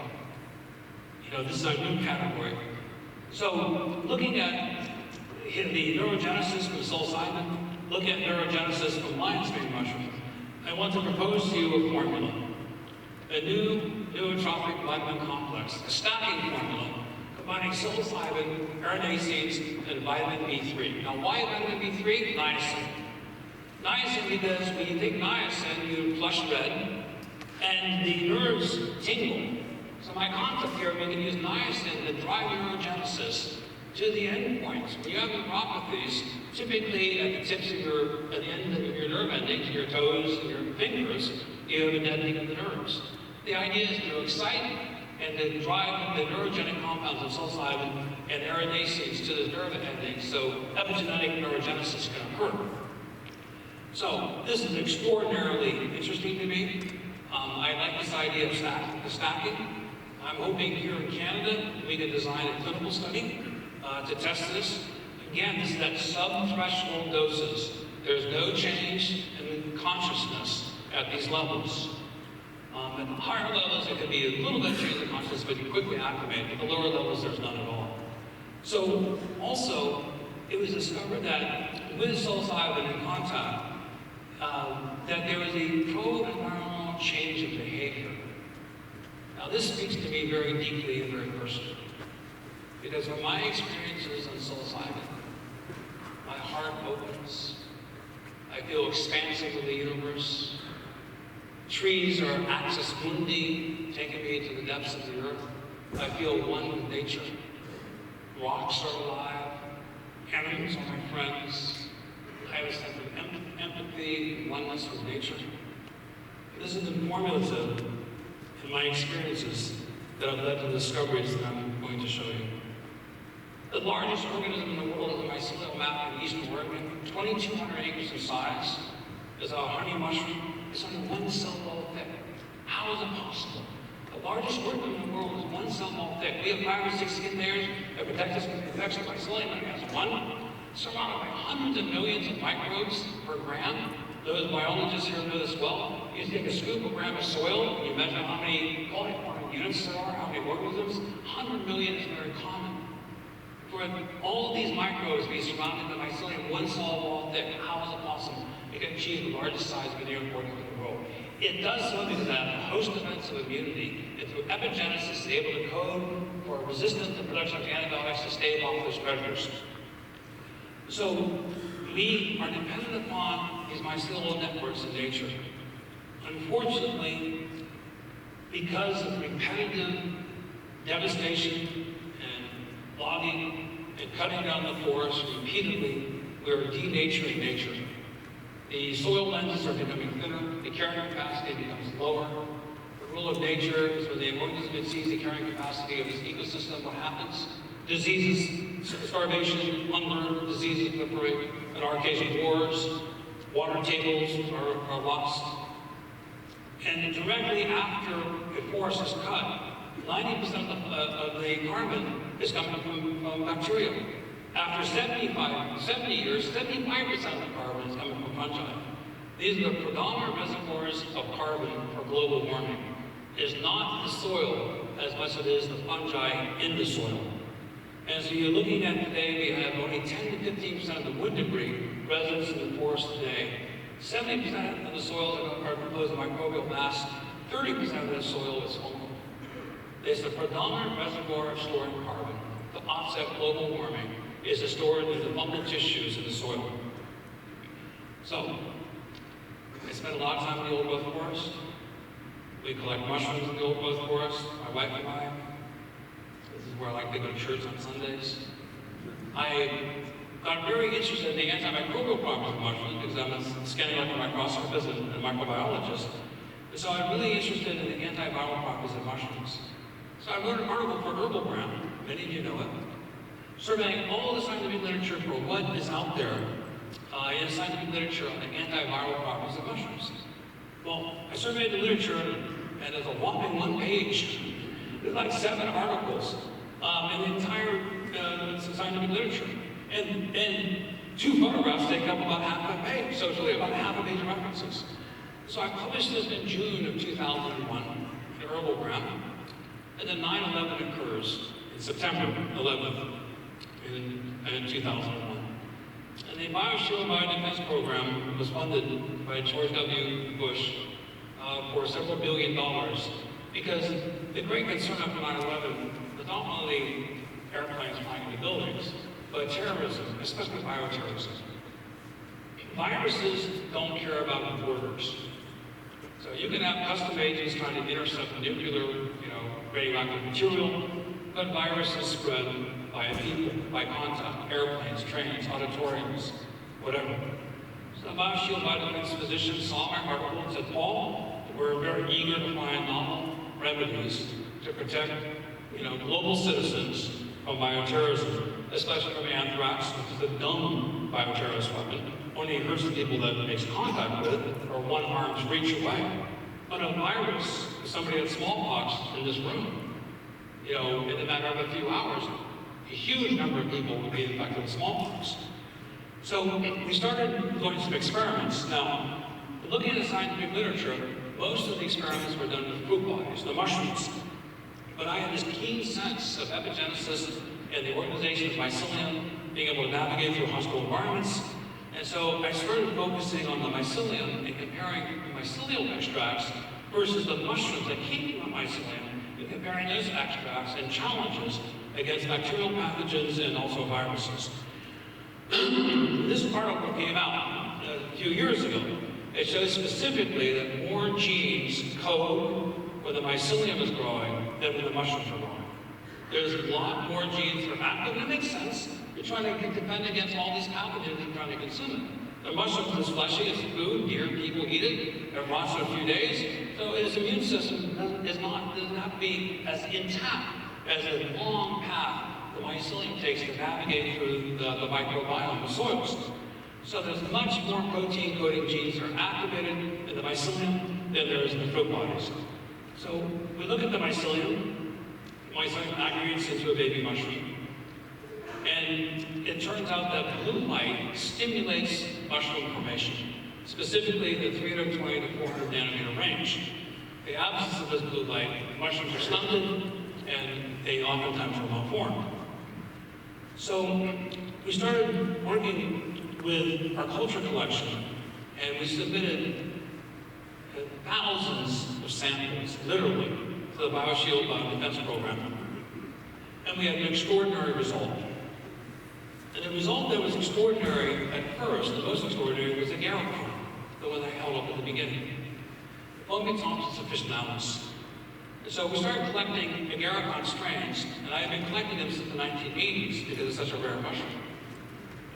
This is a new category. So, looking at the neurogenesis from psilocybin, looking at neurogenesis from lion's mane mushroom, I want to propose to you a formula. A new nootropic vitamin complex, a stacking formula, combining psilocybin, arenaceans, and vitamin B3. Now, why vitamin B3? Niacin. Niacin because when you take niacin, you flush red, and the nerves tingle. So my concept here, we can use niacin to drive neurogenesis to the end points. When you have neuropathies, typically at the tips of at the end of your nerve endings, your toes and your fingers, you have a deadening of the nerves. The idea is to excite and to drive the neurogenic compounds of psilocybin and arenaceans to the nerve endings so epigenetic neurogenesis can occur. So this is extraordinarily interesting to me. I like this idea of stacking. I'm hoping here in Canada we can design a clinical study to test this. Again, this is at sub-threshold doses. There's no change in consciousness at these levels. At higher levels, it could be a little bit change in consciousness, but you quickly activate. At the lower levels, there's none at all. So, also, it was discovered that with psilocybin in contact, that there was a pro-environmental change in behavior. Now, this speaks to me very deeply and very personally, because from my experiences on psilocybin, my heart opens. I feel expansive with the universe. Trees are axis mundi, taking me to the depths of the earth. I feel one with nature. Rocks are alive. Animals are my friends. I have a sense of empathy and oneness with nature. This has been formative in my experiences that have led to the discoveries that I'm going to show you. The largest organism in the world is a mycelial map in eastern Oregon, 2,200 acres in size, is a honey mushroom. It's only 1 cell wall thick. How is it possible? The largest organism in the world is 1 cell wall thick. We have 5 or 6 skin layers that protect us from infection by mycelium. It has 1, surrounded by hundreds of millions of microbes per gram. Those biologists here know this well. You take a scoop of gram of soil, and you measure how many coliform units there are, how many organisms. 100 million is very common. for all of these microbes to be surrounded by mycelium, one cell wall thick. How is it possible? It can achieve the largest size of any organism in the world. It does so because it has host events of immunity, and through epigenesis is able to code for resistance to production of antibiotics to stave off those predators. So we are dependent upon these mycelial networks in nature. Unfortunately, because of repetitive devastation and logging and cutting down the forest repeatedly, we are denaturing nature. The soil lenses are becoming thinner, the carrying capacity becomes lower. The rule of nature is when the organism exceeds the carrying capacity of its ecosystem, what happens? Diseases, starvation, hunger, diseases proliferate, in our case wars, water tables are lost. And directly after a forest is cut, 90% of the carbon is coming from bacteria. After 70 years, 75% of the carbon is coming from fungi. These are the predominant reservoirs of carbon for global warming. It is not the soil as much as it is the fungi in the soil. And so you're looking at today, we have only 10 to 15% of the wood debris residents in the forest today. 70% of the soils are composed of microbial mass, 30% of the soil is fungal. It's the predominant reservoir of storing carbon. To offset global warming is stored in the fungal tissues in the soil. So, I spent a lot of time in the old growth forest. We collect mushrooms in the old growth forest, my wife and I. This is where I like to go to church on Sundays. I got very interested in the antimicrobial properties of mushrooms because I'm a scanning microscopist and a microbiologist. And so I'm really interested in the antiviral properties of mushrooms. So I wrote an article for Herbal Brand, many of you know it, surveying all the scientific literature for what is out there in scientific literature on the antiviral properties of mushrooms. Well, I surveyed the literature, and there's a whopping one page. There's like 7 articles in the entire scientific literature. And 2 photographs take up about half a page, so it's really about half a page of references. So I published this in June of 2001 in Herbal Brand, and then 9/11 occurs in September 11th in 2001. And the Bioshield Biodefense Program was funded by George W. Bush for several $billion because the great concern after 9/11 was not only airplanes flying into buildings, but terrorism, especially bioterrorism. Viruses don't care about borders. So you can have custom agents trying to intercept nuclear, radioactive material, but viruses spread by people, by contact, airplanes, trains, auditoriums, whatever. So the Bioshield Biodefense physicians saw my article and said, Paul, we're very eager to find novel remedies to protect, global citizens from bioterrorism, especially from anthrax, which is a dumb bioterrorist weapon. Only hurts the people that it makes contact with, or one arm's reach away. But a virus, if somebody had smallpox in this room, in a matter of a few hours, a huge number of people would be infected with smallpox. So we started doing some experiments. Now, looking at the scientific literature, most of the experiments were done with fruit bodies, the mushrooms. But I had this keen sense of epigenesis and the organization of mycelium, being able to navigate through hostile environments. And so I started focusing on the mycelium and comparing the mycelial extracts versus the mushrooms that came from mycelium, and comparing those extracts and challenges against bacterial pathogens and also viruses. This article came out a few years ago. It shows specifically that more genes code when the mycelium is growing than when the mushrooms are growing. There's a lot more genes that are active, and it makes sense. You're trying to defend against all these pathogens and trying to consume it. The mushroom is fleshy, it's food, deer people eat it, it rots in a few days. So its immune system doesn't have to be as intact as a long path the mycelium takes to navigate through the microbiome of soils. So there's much more protein-coding genes that are activated in the mycelium than there is in the fruit bodies. So we look at the mycelium. Mycelium aggregates into a baby mushroom. And it turns out that blue light stimulates mushroom formation, specifically the 320 to 400 nanometer range. The absence of this blue light, mushrooms are stunted, and they oftentimes are malformed. So we started working with our culture collection, and we submitted thousands of samples, literally, to the BioShield Biodefense Program. And we had an extraordinary result. And the result that was extraordinary at first, the most extraordinary, was agarikon, the one I held up at the beginning. Fungi officinalis. And so we started collecting agarikon strains, and I have been collecting them since the 1980s because it's such a rare mushroom.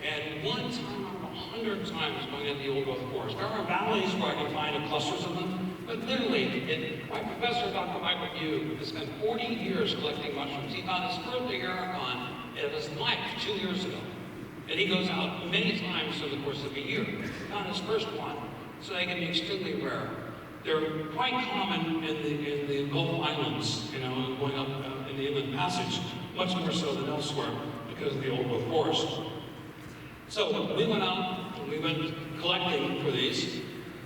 And one time, 100 times going into the old growth forest. There are valleys where I can find clusters of them, but literally, my professor, Dr. Michael Yu, has spent 40 years collecting mushrooms. He found his first agarikon in his life 2 years ago. And he goes out many times through the course of a year. He found his first one, so they can be extremely rare. They're quite common in the Gulf Islands, you know, going up in the Inland Passage, much more so than elsewhere because of the old growth forest. So we went out and we went collecting for these,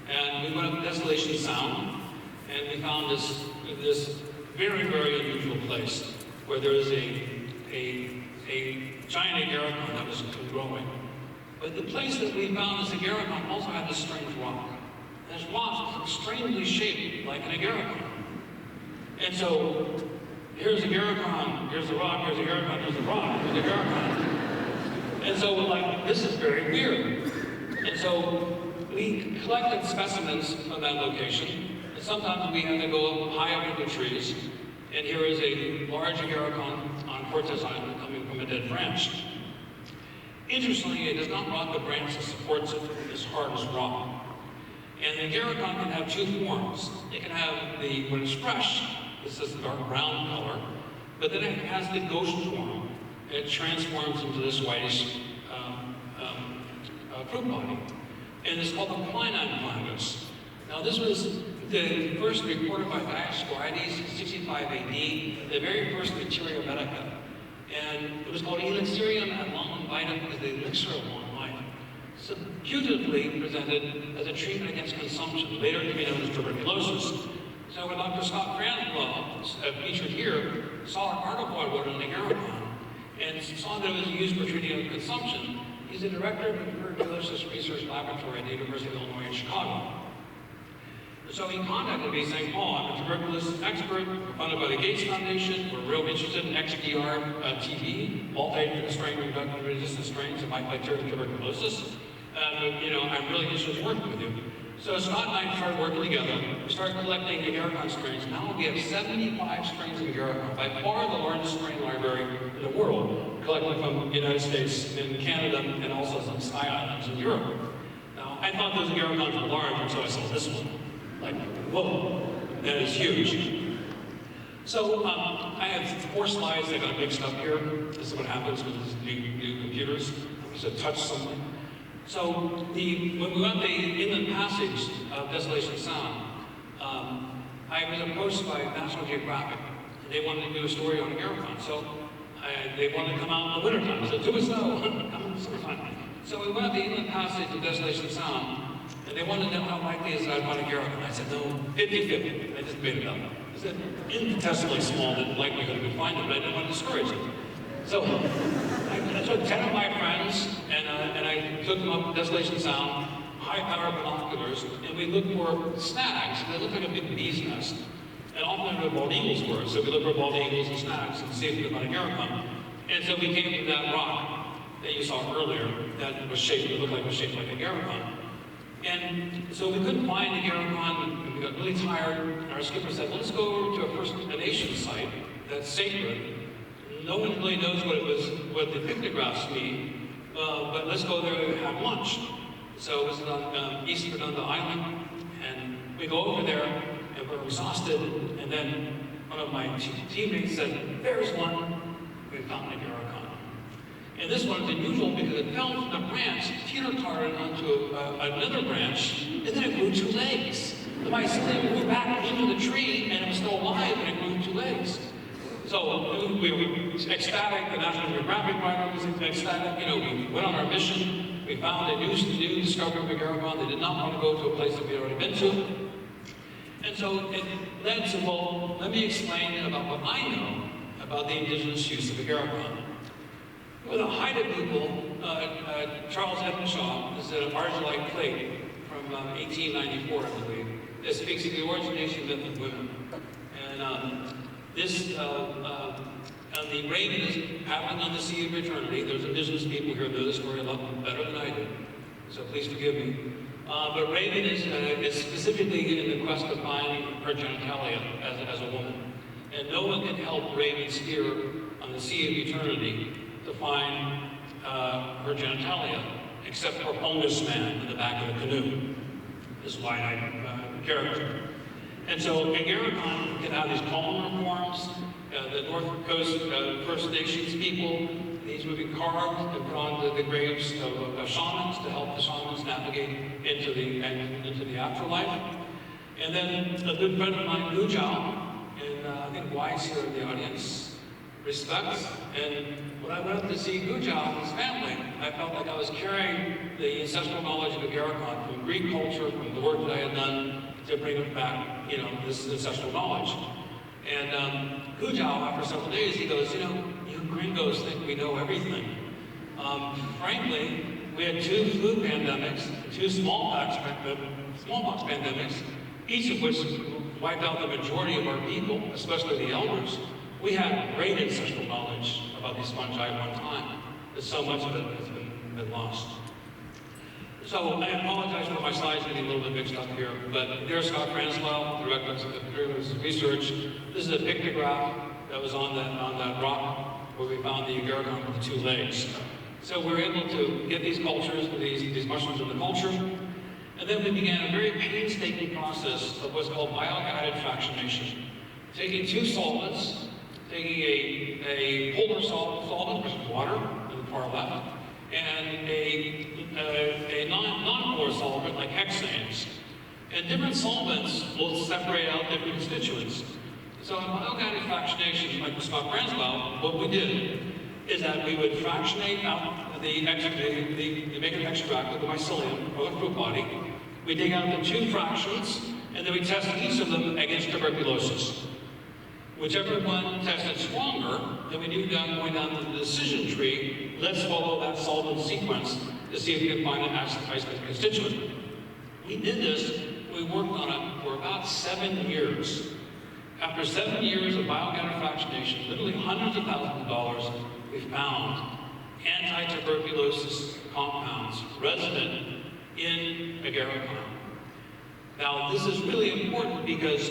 and we went up Desolation Sound, and we found this very, very unusual place where there is a giant agarikon that was growing. But the place that we found this agarikon also had this strange rock. And this rock was strangely shaped like an agarikon. And so here's agarikon, here's the rock, here's agarikon, here's the rock, here's agarikon. And so we're like, this is very weird. And so we collected specimens from that location, and sometimes we had to go up high up into trees, and here is a large agarikon on Cortez Island coming from a dead branch. Interestingly, it does not rot the branch that supports it, it's hard as rock. And the agarikon can have two forms. It can have when it's fresh, this is the dark brown color, but then it has the ghost form. It transforms into this whitish fruit body. And it's called the quinine fungus. Now this was the first reported by Dioscorides in 65 AD, the very first materia medica. And it was called elixirium ad longum vitae because the elixir of long life. So putatively presented as a treatment against consumption, later to be known as tuberculosis. So when Dr. Scott Cranwell, featured here, saw an article I wrote on agarikon, and saw that it was used for treating consumption. He's the director of the Tuberculosis Research Laboratory at the University of Illinois in Chicago. So he contacted me saying, "Oh, I'm a tuberculosis expert, funded by the Gates Foundation. We're real interested in XDR TV, multi-strain reductive resistant strains that might fight tuberculosis. I'm really interested in working with you." So Scott and I started working together. We started collecting agarikon strains. Now we have 75 strains of agarikon, by far the largest strain library in the world, collected from the United States and Canada, and also some Sky Islands in Europe. Now, I thought those agarikons were large, and so I saw this one. Like, whoa, that is huge. So I have 4 slides that got mixed up here. This is what happens with these new computers. I just touch something. So when we went the Inland Passage of Desolation Sound, I was approached by National Geographic, and they wanted to do a story on agarikon. So they wanted to come out in the wintertime. I said, "Do it so, come in the summertime." So we went up the Inland Passage of Desolation Sound, and they wanted to know how likely is that I'd find agarikon. I said, "No, 50-50. I just made it up. I said, infinitesimally small, the likelihood we could find them, but I didn't want to discourage them. So I took 10 of my friends, and I took them up Desolation Sound, high-powered binoculars, and we looked for snags. They looked like a big bee's nest. And often where bald eagles were, so we looked for bald eagles and snags and see if we could find agarikon. And so we came to that rock that you saw earlier that was shaped, it looked like it was shaped like agarikon. And so we couldn't find agarikon, and we got really tired, and our skipper said, "Let's go over to a First Nation site that's sacred. No one really knows what the pictographs mean, but let's go there and have lunch." So it was on East Redonda Island, and we go over there, and we're exhausted, and then one of my teammates said, "There's one, we found agarikon." And this one is unusual because it fell from the branch, teeter-tottered onto another branch, and then it grew 2 legs. The mycelium grew back into the tree, and it was still alive, and it grew 2 legs. So we were ecstatic, the National Geographic writer was ecstatic, we went on our mission, we found a new discovery of agarikon. They did not want to go to a place that we had already been to. And so it led to, well, let me explain about what I know about the indigenous use of agarikon. With a Haida people, Charles Eppenshaw is an argillite plate from 1894, I believe, that speaks of the origination myth of women. And the raven is happening on the Sea of Eternity. There's indigenous people here that know this story a lot better than I do, so please forgive me. But Raven is specifically in the quest of finding her genitalia as a woman. And no one can help Raven steer on the Sea of Eternity to find her genitalia, except for homeless man in the back of the canoe, this wide-eyed character. And so Agarikon can have these columnar forms. The North Coast First Nations people, these would be carved and put on the graves of shamans to help the shamans navigate into the afterlife. And then a good friend of mine, Gujao, and I think Wise here in the audience, respect. And when I went up to see Gujao and his family, I felt like I was carrying the ancestral knowledge of Agarikon from Greek culture, from the work that I had done to bring it back, this ancestral knowledge. And Gujao, after several days, he goes, you gringos think we know everything. Frankly, we had 2 flu pandemics, 2 smallpox pandemics, each of which wiped out the majority of our people, especially the elders. We had great ancestral knowledge about these fungi at one time, but so much of it has been lost. So I apologize for my slides getting a little bit mixed up here, but there's Scott Franzwell, director of research. This is a pictograph that was on that rock where we found the Agarikon with the 2 legs. So we were able to get these cultures, these mushrooms in the culture, and then we began a very painstaking process of what's called bio-guided fractionation. Taking 2 solvents, taking a polar solvent, which is water in the far left, and a non-polar solvent like hexanes. And different solvents will separate out different constituents. So in bio-guided fractionation, like with Scott Franzwell, what we did is that we would fractionate out the make an extract of the mycelium, or the fruit body. We dig out the 2 fractions, and then we test each of them against tuberculosis. Whichever one tested stronger, then we knew going down the decision tree, let's follow that solvent sequence to see if we can find an isolated constituent. We did this, we worked on it for about 7 years. After 7 years of bio-guided fractionation, literally hundreds of thousands of dollars, we found anti-tuberculosis compounds resident in Agarikon. Now, this is really important because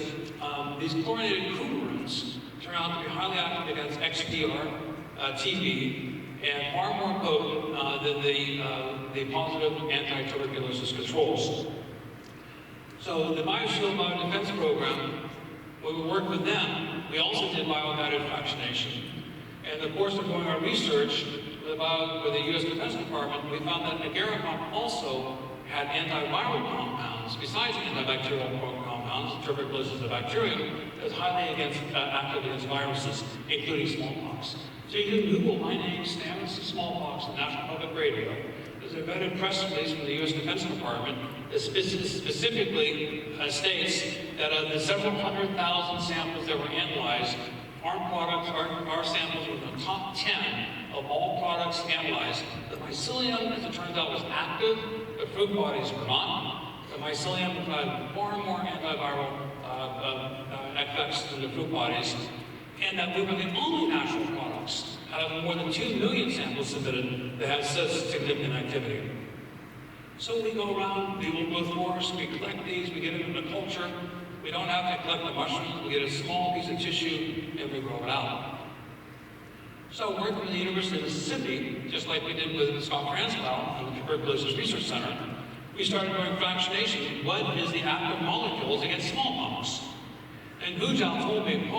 these chlorinated coumarins turn out to be highly active against XDR, TB, and far more potent than the positive anti-tuberculosis controls. So the BioShield Biodefense Program, when we worked with them, we also did bio-guided fractionation. And of course, of doing our research with the U.S. Defense Department, we found that Agarikon also had antiviral compounds, besides antibacterial compounds, tuberculosis is a bacterium, that was highly active against viruses, including smallpox. So you can Google my name, Stamets Smallpox, on National Public Radio. There's a vetted press release from the U.S. Defense Department that specifically states that of the several 100,000 samples that were analyzed, our samples were in the top 10 of all products analyzed. The mycelium, as it turns out, was active. The fruit bodies were not. The mycelium had far more antiviral effects than the fruit bodies. And that we were the only natural products out of more than 2 million samples submitted that had such significant activity. So we go around, we will go forest, we collect these, we get them in the culture. We don't have to collect the mushrooms, we get a small piece of tissue and we grow it out. So working with the University of Mississippi, just like we did with Scott Franzwell and the Tuberculosis Research Center, we started doing fractionation. What is the active molecules against smallpox? And Gujao told me,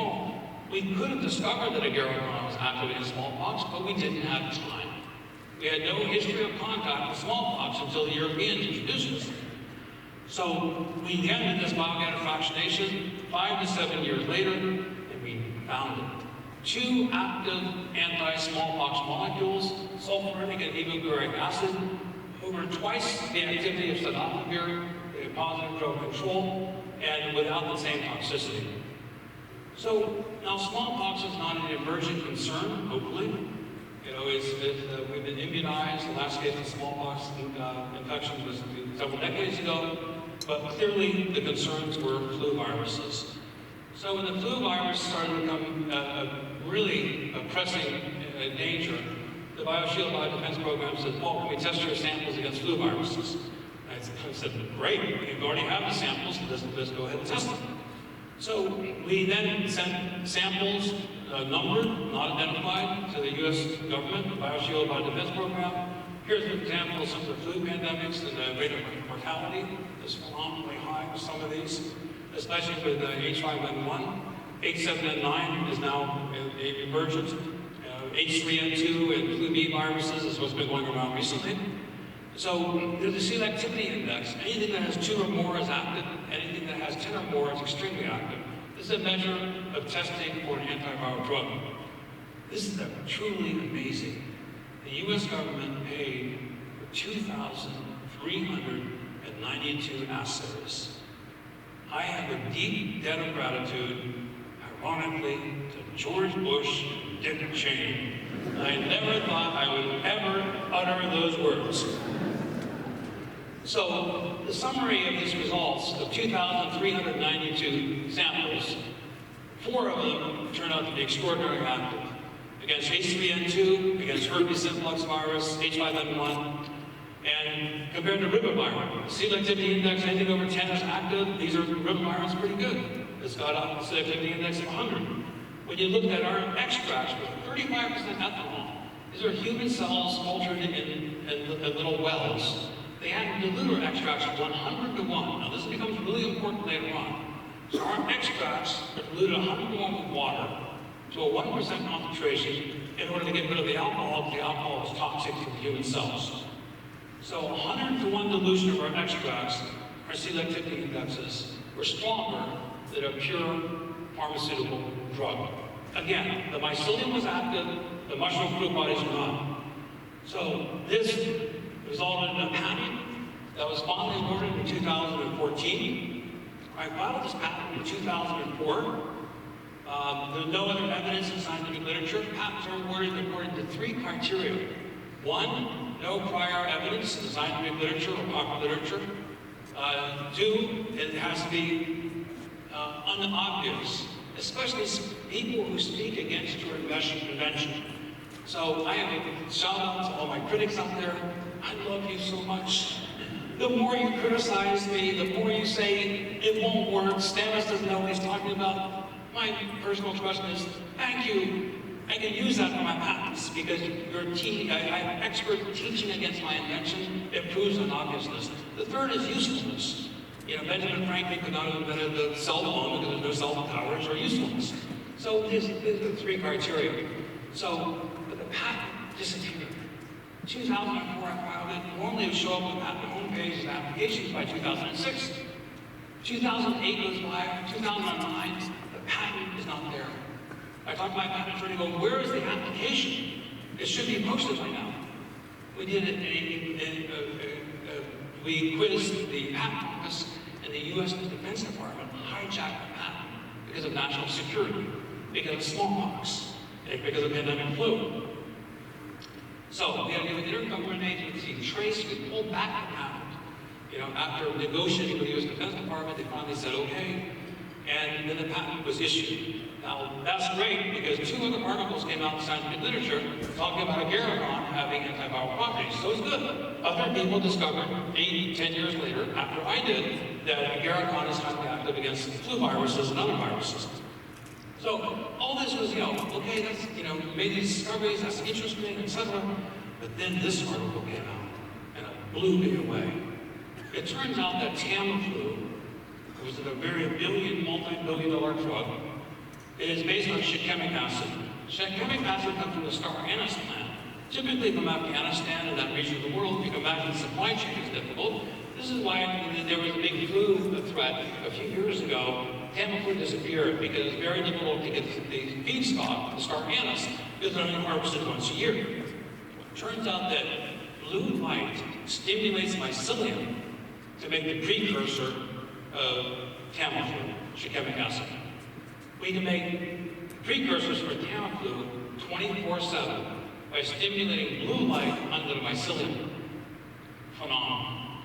we could have discovered that Agarikon was active against smallpox, but we didn't have time. We had no history of contact with smallpox until the Europeans introduced us. So we again did this bio-guided fractionation 5 to 7 years later, and we found it. 2 active anti-smallpox molecules, sulfuric and evaporatic acid, over twice the activity of tenofovir, a positive drug control, and without the same toxicity. So now smallpox is not an emergent concern, hopefully, We've been immunized. The last case of smallpox infection was several decades ago, but clearly the concerns were flu viruses. So when the flu virus started to become really a pressing danger, the BioShield Biodefense Program said, "Paul, can we test your samples against flu viruses?" I said, "Great, you already have the samples, let's go ahead and test them." So we then sent samples, numbered, not identified, to the U.S. government, the BioShield Biodefense Program. Here's an example of some of the flu pandemics and the rate of mortality is phenomenally high with some of these, especially with H5N1. H7N9 is now emergent. H3N2 and flu B viruses is what's been going around recently. So there's a selectivity index. Anything that has 2 or more is active. Anything that has 10 or more is extremely active. This is a measure of testing for an antiviral drug. This is truly amazing. The U.S. government paid for 2,392 assays. I have a deep debt of gratitude, ironically, to George Bush and Dick Cheney. I never thought I would ever utter those words. So, the summary of these results of 2,392 samples, 4 of them turned out to be extraordinarily active. Against H3N2, against herpes simplex virus, H5N1, and compared to ribavirin, selectivity index, anything over 10 is active. These are ribavirin's pretty good. It's got a selectivity index of 100. When you look at our extracts with 35% ethanol, these are human cells cultured in little wells. They had to dilute our extracts 100 to 1. Now this becomes really important later on. So our extracts are diluted 100 to 1 with water to a 1% concentration in order to get rid of the alcohol, because the alcohol is toxic to the human cells. So 100 to 1 dilution of our extracts, our selectivity indexes, were stronger than a pure pharmaceutical drug. Again, the mycelium was active, the mushroom fruit bodies were not. So this resulted in a patent that was finally awarded in 2014. I filed this patent in 2004. There's no other evidence in scientific literature. Patents are awarded according to 3 criteria. 1, no prior evidence in the scientific literature or popular literature. 2, it has to be unobvious, especially people who speak against your invention. So I have a shout out to all my critics out there. I love you so much. The more you criticize me, the more you say it won't work, Stamets doesn't know what he's talking about. My personal question is, thank you. I can use that for my patents because I'm expert teaching against my invention. It proves unobviousness. The third is usefulness. Benjamin Franklin could not have invented the cell phone because there's no cell towers or usefulness. So these are the 3 criteria. So, but the patent disappeared. 2004 I filed it. Normally it would show up on the patent homepage and applications by 2006. 2008 goes by, 2009, the patent is not there. I talked to my patent attorney, go, where is the application? It should be posted by now. We did it, we quizzed the patent office, and the U.S. Defense Department hijacked the patent because of national security, because of smallpox, and because of pandemic flu. So we had an intergovernmental agency, Trace, we pulled back the patent. After negotiating with the U.S. Defense Department, they finally said, okay, and then the patent was issued. Now, that's great because 2 other articles came out in scientific literature talking about agarikon having antiviral properties, so it's good. Other people discovered 8, 10 years later, after I did, that agarikon is highly active against flu viruses and other viruses. So, all this was, okay, that's, made these discoveries, that's interesting, etc. But then this article came out, and it blew me away. It turns out that Tamiflu, was a very multi-billion-dollar drug. It is based on shikemic acid. Shikemic acid comes from the star anise plant, typically from Afghanistan and that region of the world. You can imagine the supply chain is difficult. This is why when there was a big flu threat a few years ago, Tamiflu disappeared because it's very difficult to get the feedstock, the star anise, because they're only harvested once a year. It turns out that blue light stimulates mycelium to make the precursor of Tamiflu, shikemic acid. We can make precursors for Tamiflu 24/7 by stimulating blue light under the mycelium. Phenomenal.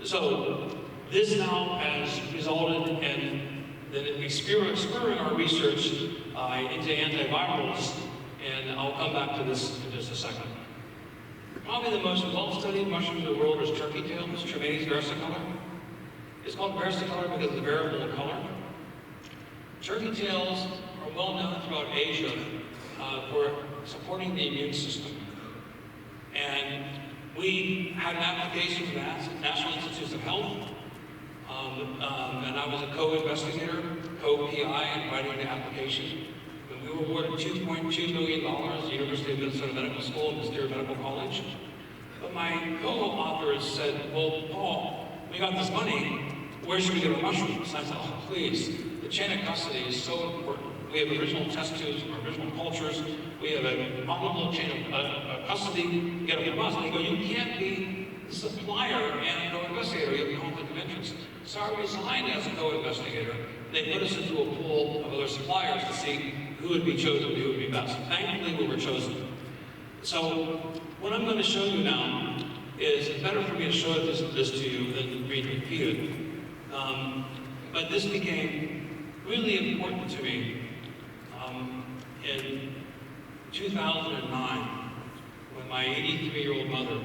So this now has resulted in spurring our research into antivirals, and I'll come back to this in just a second. Probably the most well-studied mushroom in the world is turkey tail, it's Stamets versicolor. It's called versicolor because it's variable in color. Turkey tails are well known throughout Asia for supporting the immune system. And we had an application for the National Institutes of Health, and I was a co-investigator, co-PI in writing the application. And we were awarded $2.2 million at the University of Minnesota Medical School and Mystere Medical College. But my co-authors said, well, Paul, we got this money, where should we get our mushrooms? And I said, oh, please, the chain of custody is so important. We have original test tubes from original cultures. We have a honorable chain of custody. Get them from us. And they go, you can't be the supplier and co-investigator. You have a conflict of interest. So I resigned as a co-investigator. They put us into a pool of other suppliers to see who would be chosen, who would be best. Thankfully, we were chosen. So what I'm going to show you now is, it's better for me to show this to you than read and repeat it. But this became really important to me in 2009, when my 83-year-old mother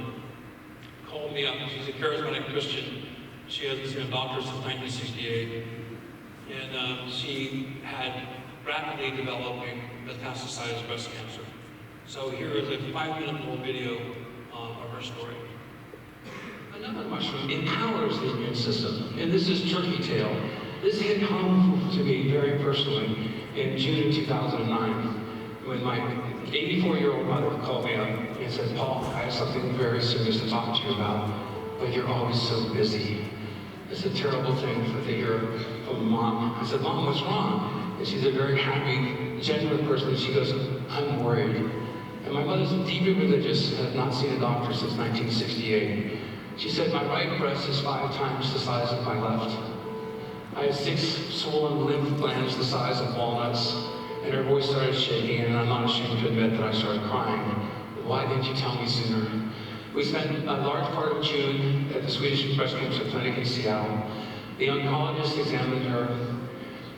called me up. She's a charismatic Christian. She hasn't seen a doctor since 1968. And she had rapidly developing metastasized breast cancer. So here is a 5-minute little video of her story. Another mushroom empowers the immune system, and this is turkey tail. This hit home to me very personally in June of 2009, when my 84-year-old mother called me up and said, Paul, I have something very serious to talk to you about, but you're always so busy. It's a terrible thing to hear from Mom. I said, Mom, what's wrong? And she's a very happy, genuine person. She goes, I'm worried. And my mother's deeply religious, has not seen a doctor since 1968. She said, my right breast is 5 times the size of my left. I had 6 swollen lymph glands the size of walnuts, and her voice started shaking, and I'm not ashamed to admit that I started crying. Why didn't you tell me sooner? We spent a large part of June at the Swedish Breast Cancer Clinic in Seattle. The oncologist examined her,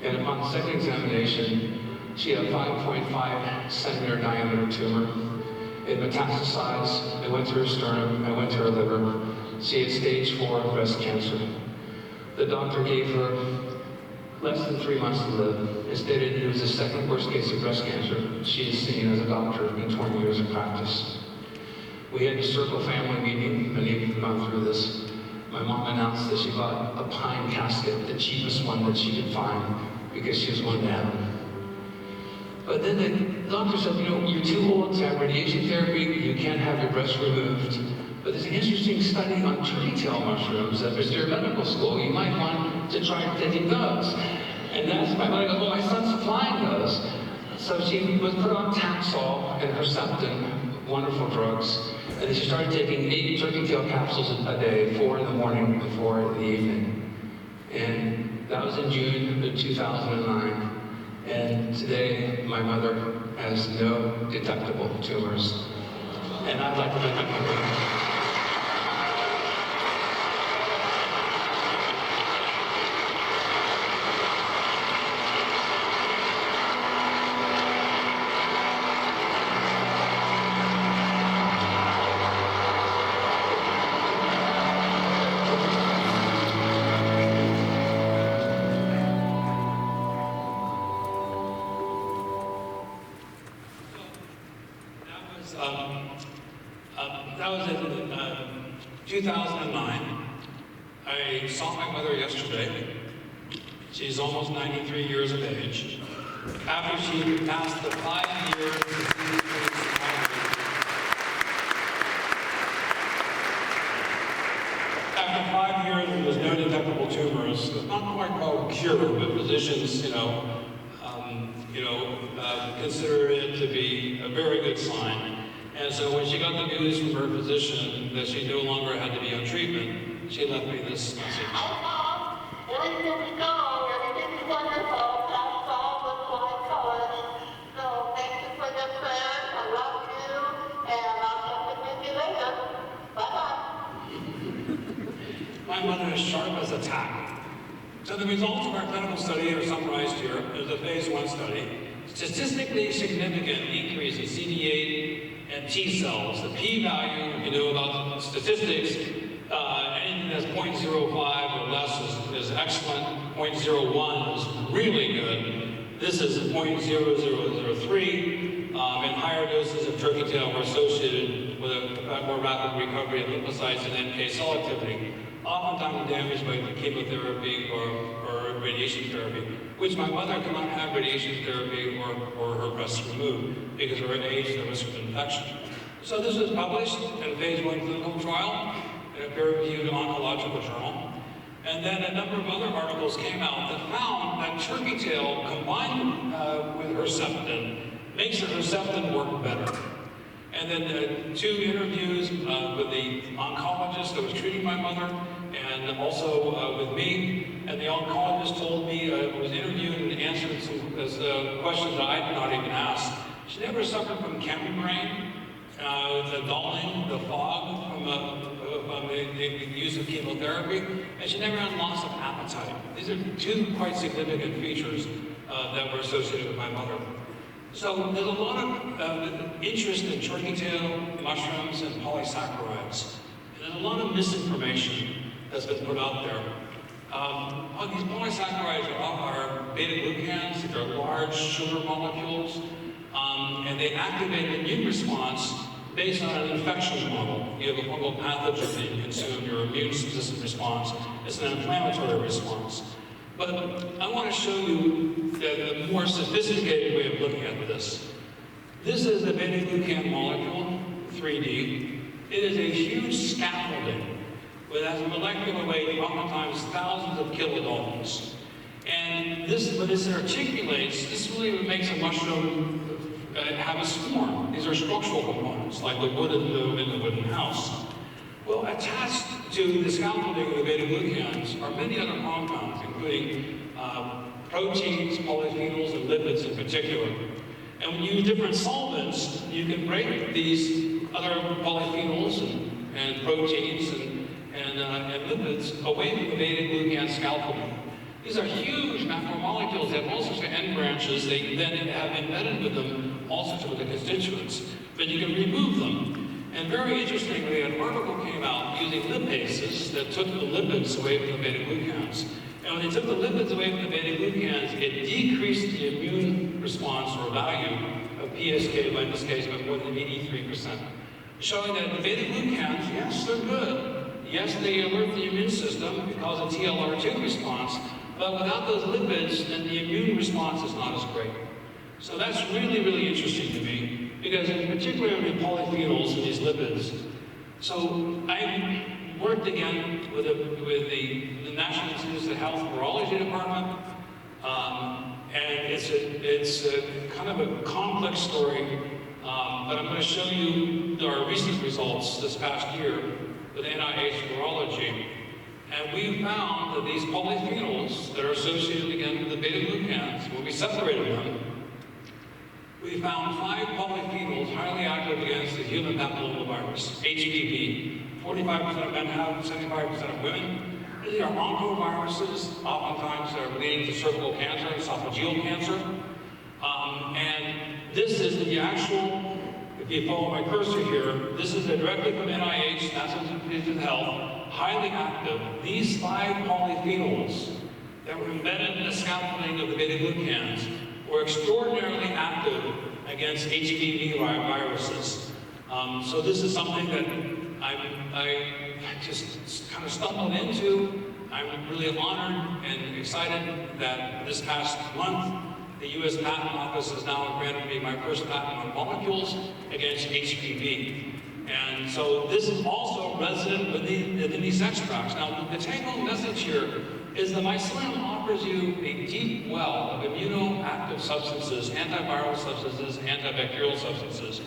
and upon the second examination, she had a 5.5 centimeter diameter tumor. It metastasized, it went to her sternum, it went to her liver. She had stage 4 breast cancer. The doctor gave her less than 3 months to live and stated it was the second worst case of breast cancer she has seen as a doctor in 20 years of practice. We had a circle family meeting. Many of you have gone through this. My mom announced that she bought a pine casket, the cheapest one that she could find, because she was going to heaven. But then the doctor said, you know, you're too old to have radiation therapy, you can't have your breast removed. But there's an interesting study on turkey tail mushrooms at Mystere Medical School. You might want to try taking those. And that's my mother goes, well, my son's supplying those. So she was put on Taxol and Herceptin, wonderful drugs. And then she started taking 8 turkey tail capsules a day, 4 in the morning and 4 in the evening. And that was in June of 2009. And today, my mother has no detectable tumors. And I'd like to thank my mother. That was in 2009. I saw my mother yesterday. She's almost 93 years of age. After she passed the 5 years after 5 years, there was no detectable tumors. It's not quite called a cure, but physicians, consider it to be a very good sign. And so when she got the news from her physician that she no longer had to be on treatment, she left me this message. Hi, Mom. Everything's gone. Everything's wonderful. That's all with my colors. So thank you for the prayers. I love you. mother as sharp as a tack. So the results of our clinical study are summarized here. There's a phase 1 study. Statistically significant increase in CD8 and T cells. The p-value, if you know about statistics, anything that's 0.05 or less is excellent. 0.01 is really good. This is 0.0003, and higher doses of turkey tail were associated with a more rapid recovery of lymphocytes and NK cell activity, oftentimes damaged by chemotherapy or radiation therapy, which my mother could not have radiation therapy or her breasts removed because of her age and the risk of infection. So this was published in a phase 1 clinical trial in a peer-reviewed oncological journal. And then a number of other articles came out that found that turkey tail combined with Herceptin makes the Herceptin work better. And then 2 interviews with the oncologist that was treating my mother, and also with me. And the oncologist told me, was interviewed and answered some questions that I did not even ask. She never suffered from camerabrain, the dulling, the fog from the use of chemotherapy, and she never had loss of appetite. These are 2 quite significant features that were associated with my mother. So there's a lot of interest in turkey tail, mushrooms, and polysaccharides. And there's a lot of misinformation that's been put out there. These polysaccharides are beta-glucans. They're large sugar molecules, and they activate an immune response based on an infection model. You have a fungal pathogen that you consume, your immune system response. It's an inflammatory response. But I want to show you the more sophisticated way of looking at this. This is the beta-glucan molecule, 3D. It is a huge scaffolding that has a molecular weight of oftentimes thousands of kilodaltons. And this, when this articulates, this really makes a mushroom have a swarm. These are structural components, like the wood in the wooden house. Well, attached to the scaffolding of the beta-glucans are many other compounds, including proteins, polyphenols, and lipids in particular. And when you use different solvents, you can break these other polyphenols and proteins and lipids away from the beta-glucan scaffolding. These are huge macromolecules that have all sorts of end branches. They then have embedded with them all sorts of other constituents, but you can remove them. And very interestingly, an article came out using lipases that took the lipids away from the beta-glucans. And when they took the lipids away from the beta-glucans, it decreased the immune response or value of PSK, in this case, by more than 83%. Showing that the beta-glucans, yes, they're good. Yes, they alert the immune system because of TLR2 response, but without those lipids, then the immune response is not as great. So that's really, really interesting to me, because in particular the polyphenols and these lipids. So I worked again with the National Institutes of Health Virology Department, and it's a kind of a complex story, but I'm going to show you our recent results this past year with NIH Virology. And we found that these polyphenols that are associated again with the beta-glucans, when we separated them, we found 5 polyphenols highly active against the human papillomavirus, HPV. 45% of men have, 75% of women. These are oncoviruses, oftentimes that are leading to cervical cancer, esophageal cancer. And this is the actual, if you follow my cursor here, this is directly from NIH, National Institutes of Health, highly active. These 5 polyphenols that were embedded in the scaffolding of the beta-glucans were extraordinarily active against HPV viruses. So this is something that I just kind of stumbled into. I'm really honored and excited that this past month, the U.S. Patent Office has now granted me my first patent on molecules against HPV. And so this is also resident within these extracts. Now, the take-home message here is the mycelium offers you a deep well of immunoactive substances, antiviral substances, antibacterial substances.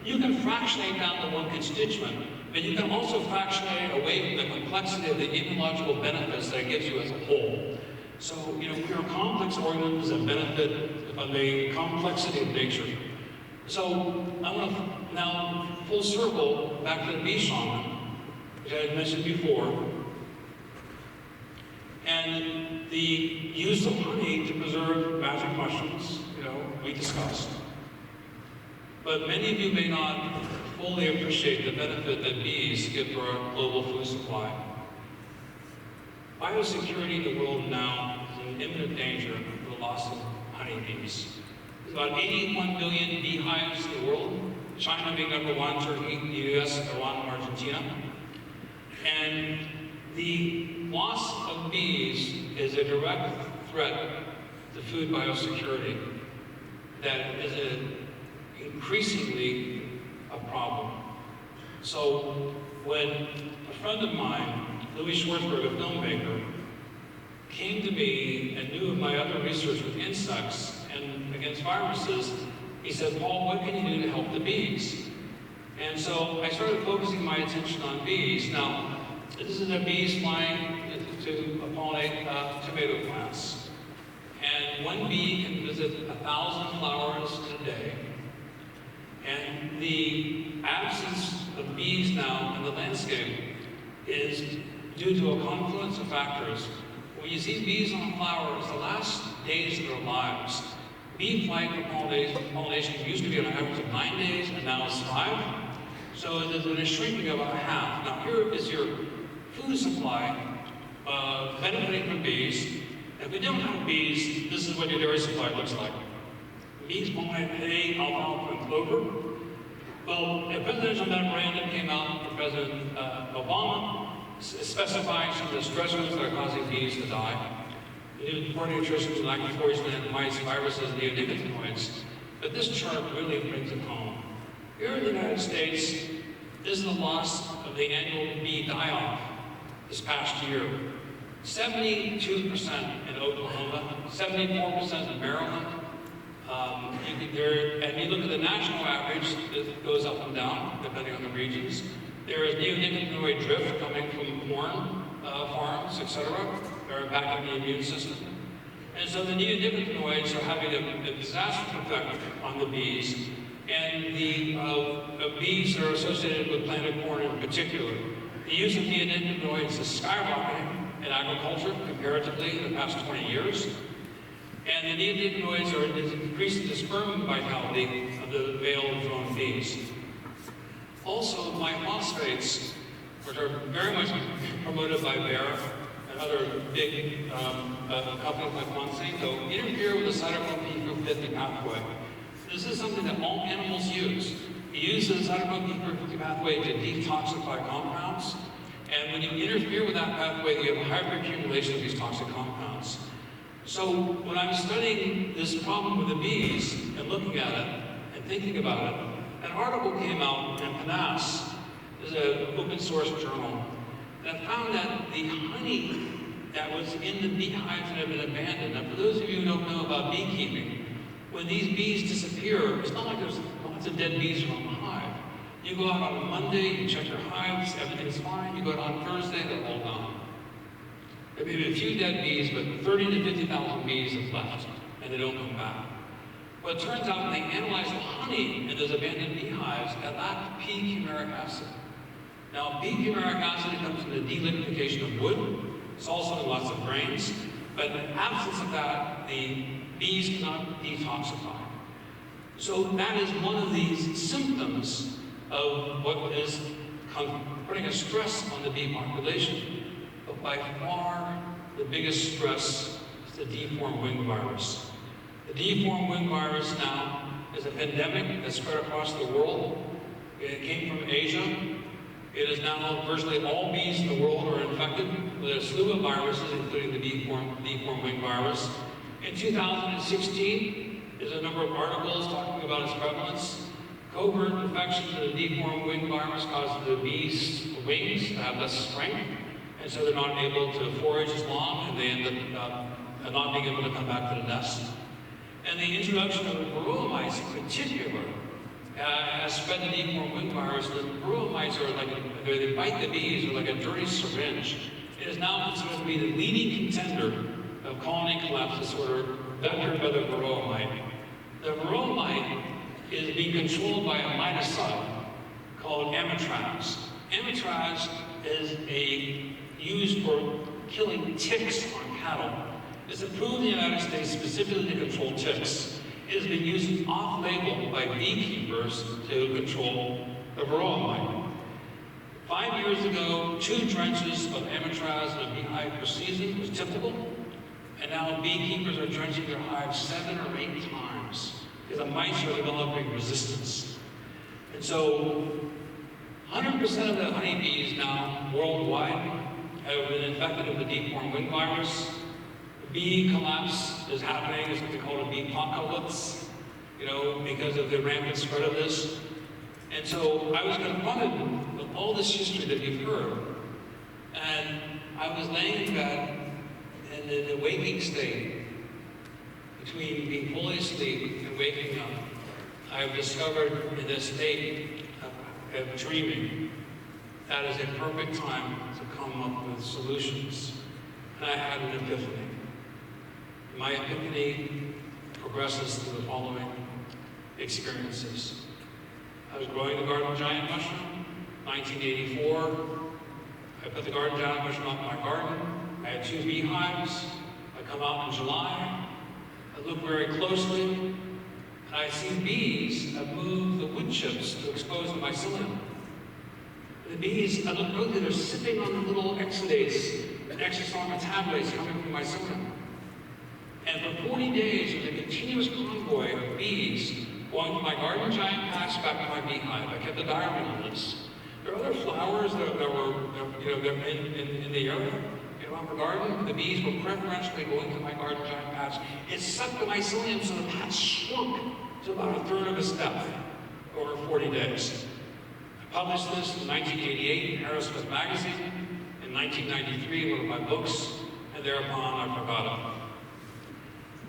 You can fractionate down to one constituent, but you can also fractionate away from the complexity of the immunological benefits that it gives you as a whole. So, we are complex organisms that benefit from the complexity of nature. So, I want to now full circle back to the bee shaman, which I had mentioned before. And the use of honey to preserve magic mushrooms, we discussed. But many of you may not fully appreciate the benefit that bees give for our global food supply. Biosecurity in the world now is in imminent danger for the loss of honeybees. There's about 81 million beehives in the world, China being number one, Turkey, the US, Iran, and Argentina. And the loss of bees is a direct threat to food biosecurity that is increasingly a problem. So when a friend of mine, Louis Schwartzberg, a filmmaker, came to me and knew of my other research with insects and against viruses, he said, Paul, what can you do to help the bees? And so I started focusing my attention on bees. Now, this is a bees flying to pollinate tomato plants. And one bee can visit 1,000 flowers in a day. And the absence of bees now in the landscape is due to a confluence of factors. When you see bees on flowers, the last days of their lives, bee flight for pollination used to be on an average of 9 days, and now it's 5. So there's been a shrinking of about half. Now here is your food supply benefiting from bees. If we don't have bees, this is what your dairy supply looks like. Bees pollinate hay, alfalfa, and clover. Well, a presidential memorandum came out from President Obama specifying some of the stressors that are causing bees to die. Poor nutrition, lack of poisoning, mice, viruses, neonicotinoids. But this chart really brings it home. Here in the United States, this is the loss of the annual bee die-off this past year. 72% in Oklahoma, 74% in Maryland. And you look at the national average, it goes up and down, depending on the regions. There is neonicotinoid drift coming from corn farms, etc. They're impacting the immune system. And so the neonicotinoids are having a disastrous effect on the bees. And the bees that are associated with planted corn in particular. The use of neonicotinoids is skyrocketing in agriculture comparatively in the past 20 years. And the neonicotinoids are increasing the sperm vitality of the male and drone bees. Also, glyphosates, which are very much promoted by Bayer and other big companies like Monsanto, interfere with the cytochrome P450 pathway. This is something that all animals use. You use the cytochrome P450 pathway to detoxify compounds, and when you interfere with that pathway, you have a hyperaccumulation of these toxic compounds. So when I'm studying this problem with the bees and looking at it and thinking about it, an article came out in PNAS, this is an open source journal, that found that the honey that was in the beehives that had been abandoned. Now, for those of you who don't know about beekeeping, when these bees disappear, it's not like there's lots of dead bees around the hive. You go out on a Monday, you check your hives, everything's fine. You go out on Thursday, they're all gone. There may be a few dead bees, but 30 to 50,000 bees have left, and they don't come back. Well, it turns out when they analyzed the honey in those abandoned beehives, it lacked p-cumaric acid. Now, p-cumaric acid comes from the delignification of wood. It's also in lots of grains. But in the absence of that, the bees cannot detoxify. So that is one of these symptoms of what is putting a stress on the bee population. But by far, the biggest stress is the deformed wing virus. The deformed wing virus now is a pandemic that's spread across the world. It came from Asia. It is now virtually all bees in the world are infected with a slew of viruses, including the deformed wing virus. In 2016, there's a number of articles talking about its prevalence. Covert infections of the deformed wing virus causes the bees' wings to have less strength, and so they're not able to forage as long, and they end up not being able to come back to the nest. And the introduction of varroa mites in particular has spread the deformed wing virus. The varroa mites are like, they bite the bees, they're like a dirty syringe. It is now considered to be the leading contender of colony collapse disorder vectored by the varroa mite. The varroa mite is being controlled by a miticide called amitraz. Amitraz is used for killing ticks on cattle. It's approved in the United States specifically to control ticks. It has been used off-label by beekeepers to control the varroa mite. 5 years ago, 2 drenches of amatraz in a beehive per season was typical, and now beekeepers are drenching their hives 7 or 8 times because the mites are developing resistance. And so 100% of the honeybees now worldwide have been infected with the deep-worm wind virus. The bee collapse is happening. It's what they call a bee apocalypse, because of the rampant spread of this. And so I was confronted with all this history that you've heard. And I was laying in bed in the waking state, between being fully asleep and waking up. I have discovered in this state of dreaming that is a perfect time to come up with solutions. And I had an epiphany. My epiphany progresses through the following experiences. I was growing the garden giant mushroom, 1984. I put the garden giant mushroom up in my garden. I had 2 beehives. I come out in July. I look very closely, and I see bees have moved the wood chips to expose the mycelium. The bees, I look closely, they're sipping on the little exudates and exosomal metabolites coming from mycelium. And for 40 days, there was a continuous convoy of bees going from my garden giant patch back to my beehive. I kept a diary on this. There are other flowers that were in the area, around the garden. The bees were preferentially going to my garden giant patch. It sucked the mycelium so the patch shrunk to about 1/3 of its depth over 40 days. I published this in 1988 in Aerosmith magazine, in 1993 one of my books, and thereupon I forgot it.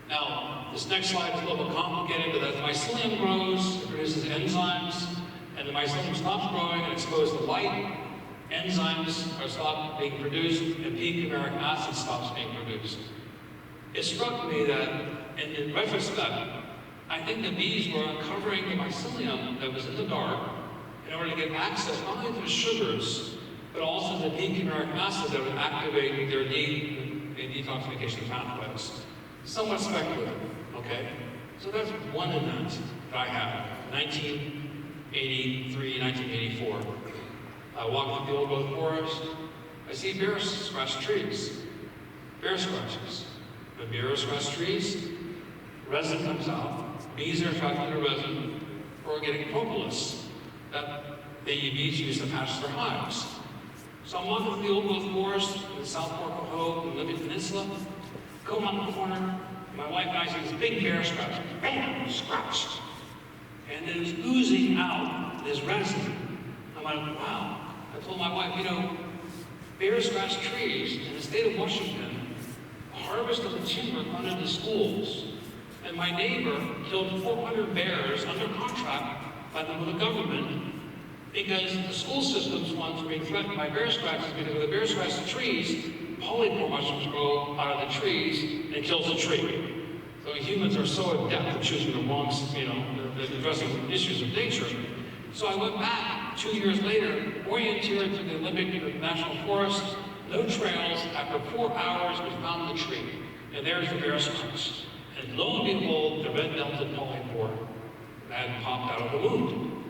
Now, this next slide is a little bit complicated, but as the mycelium grows, it produces enzymes, and the mycelium stops growing and exposed to light. Enzymes are stopped being produced, and p-chimeric acid stops being produced. It struck me that, in retrospect, I think the bees were uncovering the mycelium that was in the dark in order to get access not only to the sugars, but also the p-chimeric acid that would activate their detoxification pathways. Somewhat speculative, okay? So that's one event that I had, 1983, 1984. I walk through the old growth forest. I see bear scratch trees, bear scratches. The bear scratch trees, resin comes out. Bees are attracted to resin for getting propolis that the bees use to patch their hives. So I'm walking through the old growth forest in the South Fork of Hope, in the Libyan Peninsula. Go around the corner, my wife and I see this big bear scratch. Bam! Scratched. And it was oozing out this resin. I'm like, wow. I told my wife, bear scratch trees in the state of Washington harvested the timber under the schools. And my neighbor killed 400 bears under contract by the government because the school systems once were being threatened by bear scratches because of the bear scratch trees. Polypore mushrooms grow out of the trees and it kills the tree. So humans are so adept at choosing the wrong, addressing issues of nature. So I went back 2 years later, orienteered to the Olympic National Forest, no trails. After 4 hours, we found the tree. And there's the bear scratch. And lo and behold, the red belted polypore had popped out of the wound.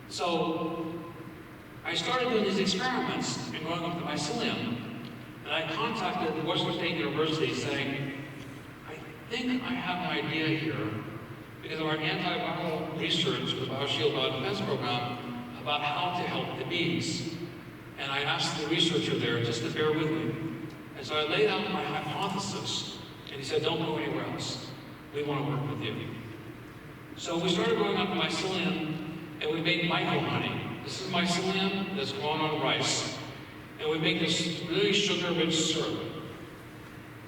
So I started doing these experiments and going up the mycelium. And I contacted Washington State University saying, I think I have an idea here because of our antiviral research with the BioShield Biodefense Program about how to help the bees. And I asked the researcher there just to bear with me. And so I laid out my hypothesis, and he said, don't go anywhere else. We want to work with you. So we started growing up mycelium, and we made myco-honey. This is mycelium that's grown on rice. And we make this really sugar-rich syrup.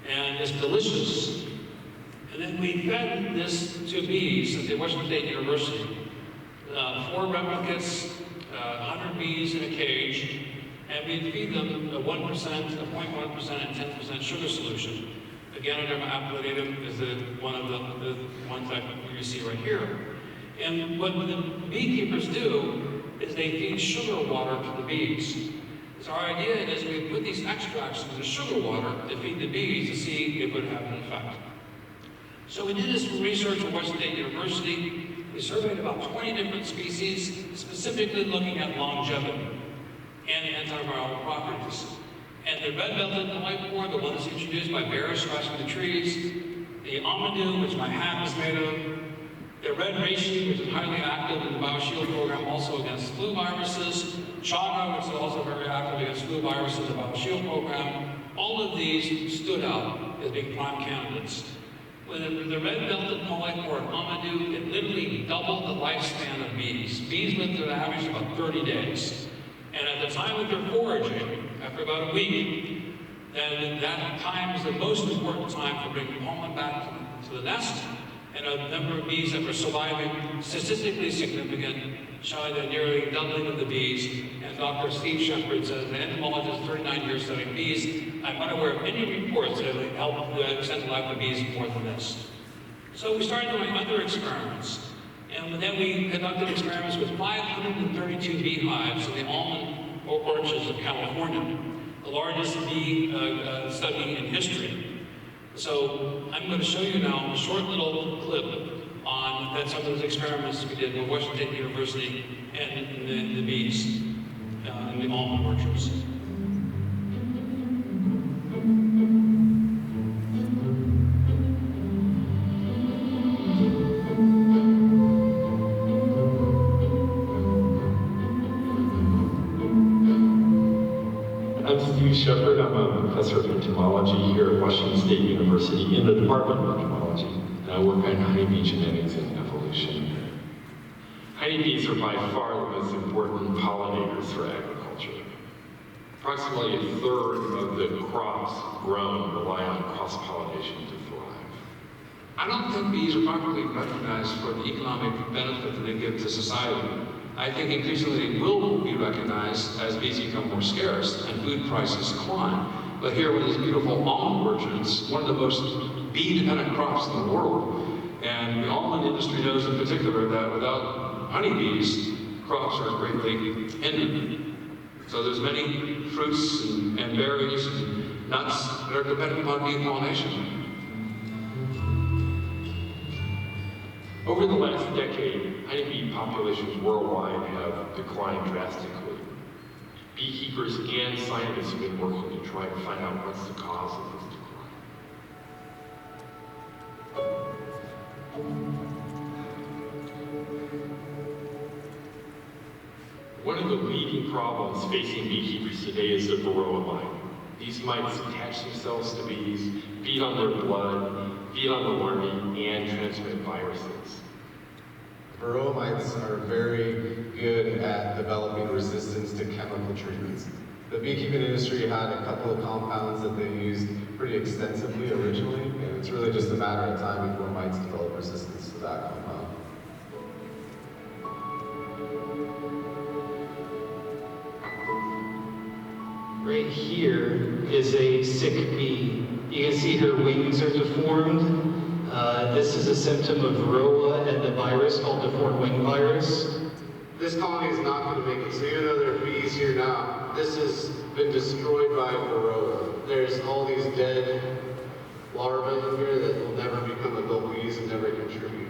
And it's delicious. And then we fed this to bees at the Washington State University. 4 replicates, 100 bees in a cage, and we feed them a 1%, a 0.1%, and 10% sugar solution. Ganoderma appellatum is one of the ones that you see right here. And what the beekeepers do is they feed sugar water to the bees. So our idea is we put these extracts into sugar water to feed the bees to see if it would have an effect. So we did this research at Washington State University. We surveyed about 20 different species, specifically looking at longevity and antiviral properties. And the red-belted polypore, the one that's introduced by bears scratching the trees, the amadou, which my hat is made of, the red reishi, which is highly active in the BioShield program, also against flu viruses, chaga, which is also very active against flu viruses in the BioShield program. All of these stood out as being prime candidates. With the red-belted polypore and amadou, it literally doubled the lifespan of bees. Bees live to an average of about 30 days. And at the time that they're foraging, after about a week, then that time is the most important time for bringing pollen back to the nest. And a number of bees that were surviving, statistically significant, showing that nearly doubling of the bees. And Dr. Steve Shepard says, an entomologist, 39 years studying bees, I'm unaware of any reports that have helped extend the life of bees more than this. So we started doing other experiments. And then we conducted experiments with 532 beehives in the almond orchards of California, the largest bee study in history. So I'm going to show you now a short little clip on some of those experiments we did at Washington State University and the bees in the almond orchards. I'm Steve Shepard. I'm a professor of entomology here at Washington State University in the Department of Entomology. And I work on honeybee genetics and evolution. Honeybees are by far the most important pollinators for agriculture. Approximately a third of the crops grown rely on cross-pollination to thrive. I don't think bees are properly recognized for the economic benefit that they give to society. I think increasingly they will be recognized as bees become more scarce and food prices climb. But here with these beautiful almond orchards, one of the most bee-dependent crops in the world, and the almond industry knows in particular that without honeybees, crops are greatly hindered. So there's many fruits and berries and nuts that are dependent upon bee pollination. Over the last decade, honeybee populations worldwide have declined drastically. Beekeepers and scientists have been working to try to find out what's the cause of this decline. One of the leading problems facing beekeepers today is the varroa mite. These mites attach themselves to bees, feed on their blood, feed on the larvae, and transmit viruses. Varroa mites are very good at developing resistance to chemical treatments. The beekeeping industry had a couple of compounds that they used pretty extensively originally, and it's really just a matter of time before mites develop resistance to that compound. Right here is a sick bee. You can see her wings are deformed. This is a symptom of varroa and the virus called deformed wing virus. This colony is not going to make it. So even though there are bees here now, this has been destroyed by varroa. There's all these dead larvae in here that will never become adult bees and never contribute.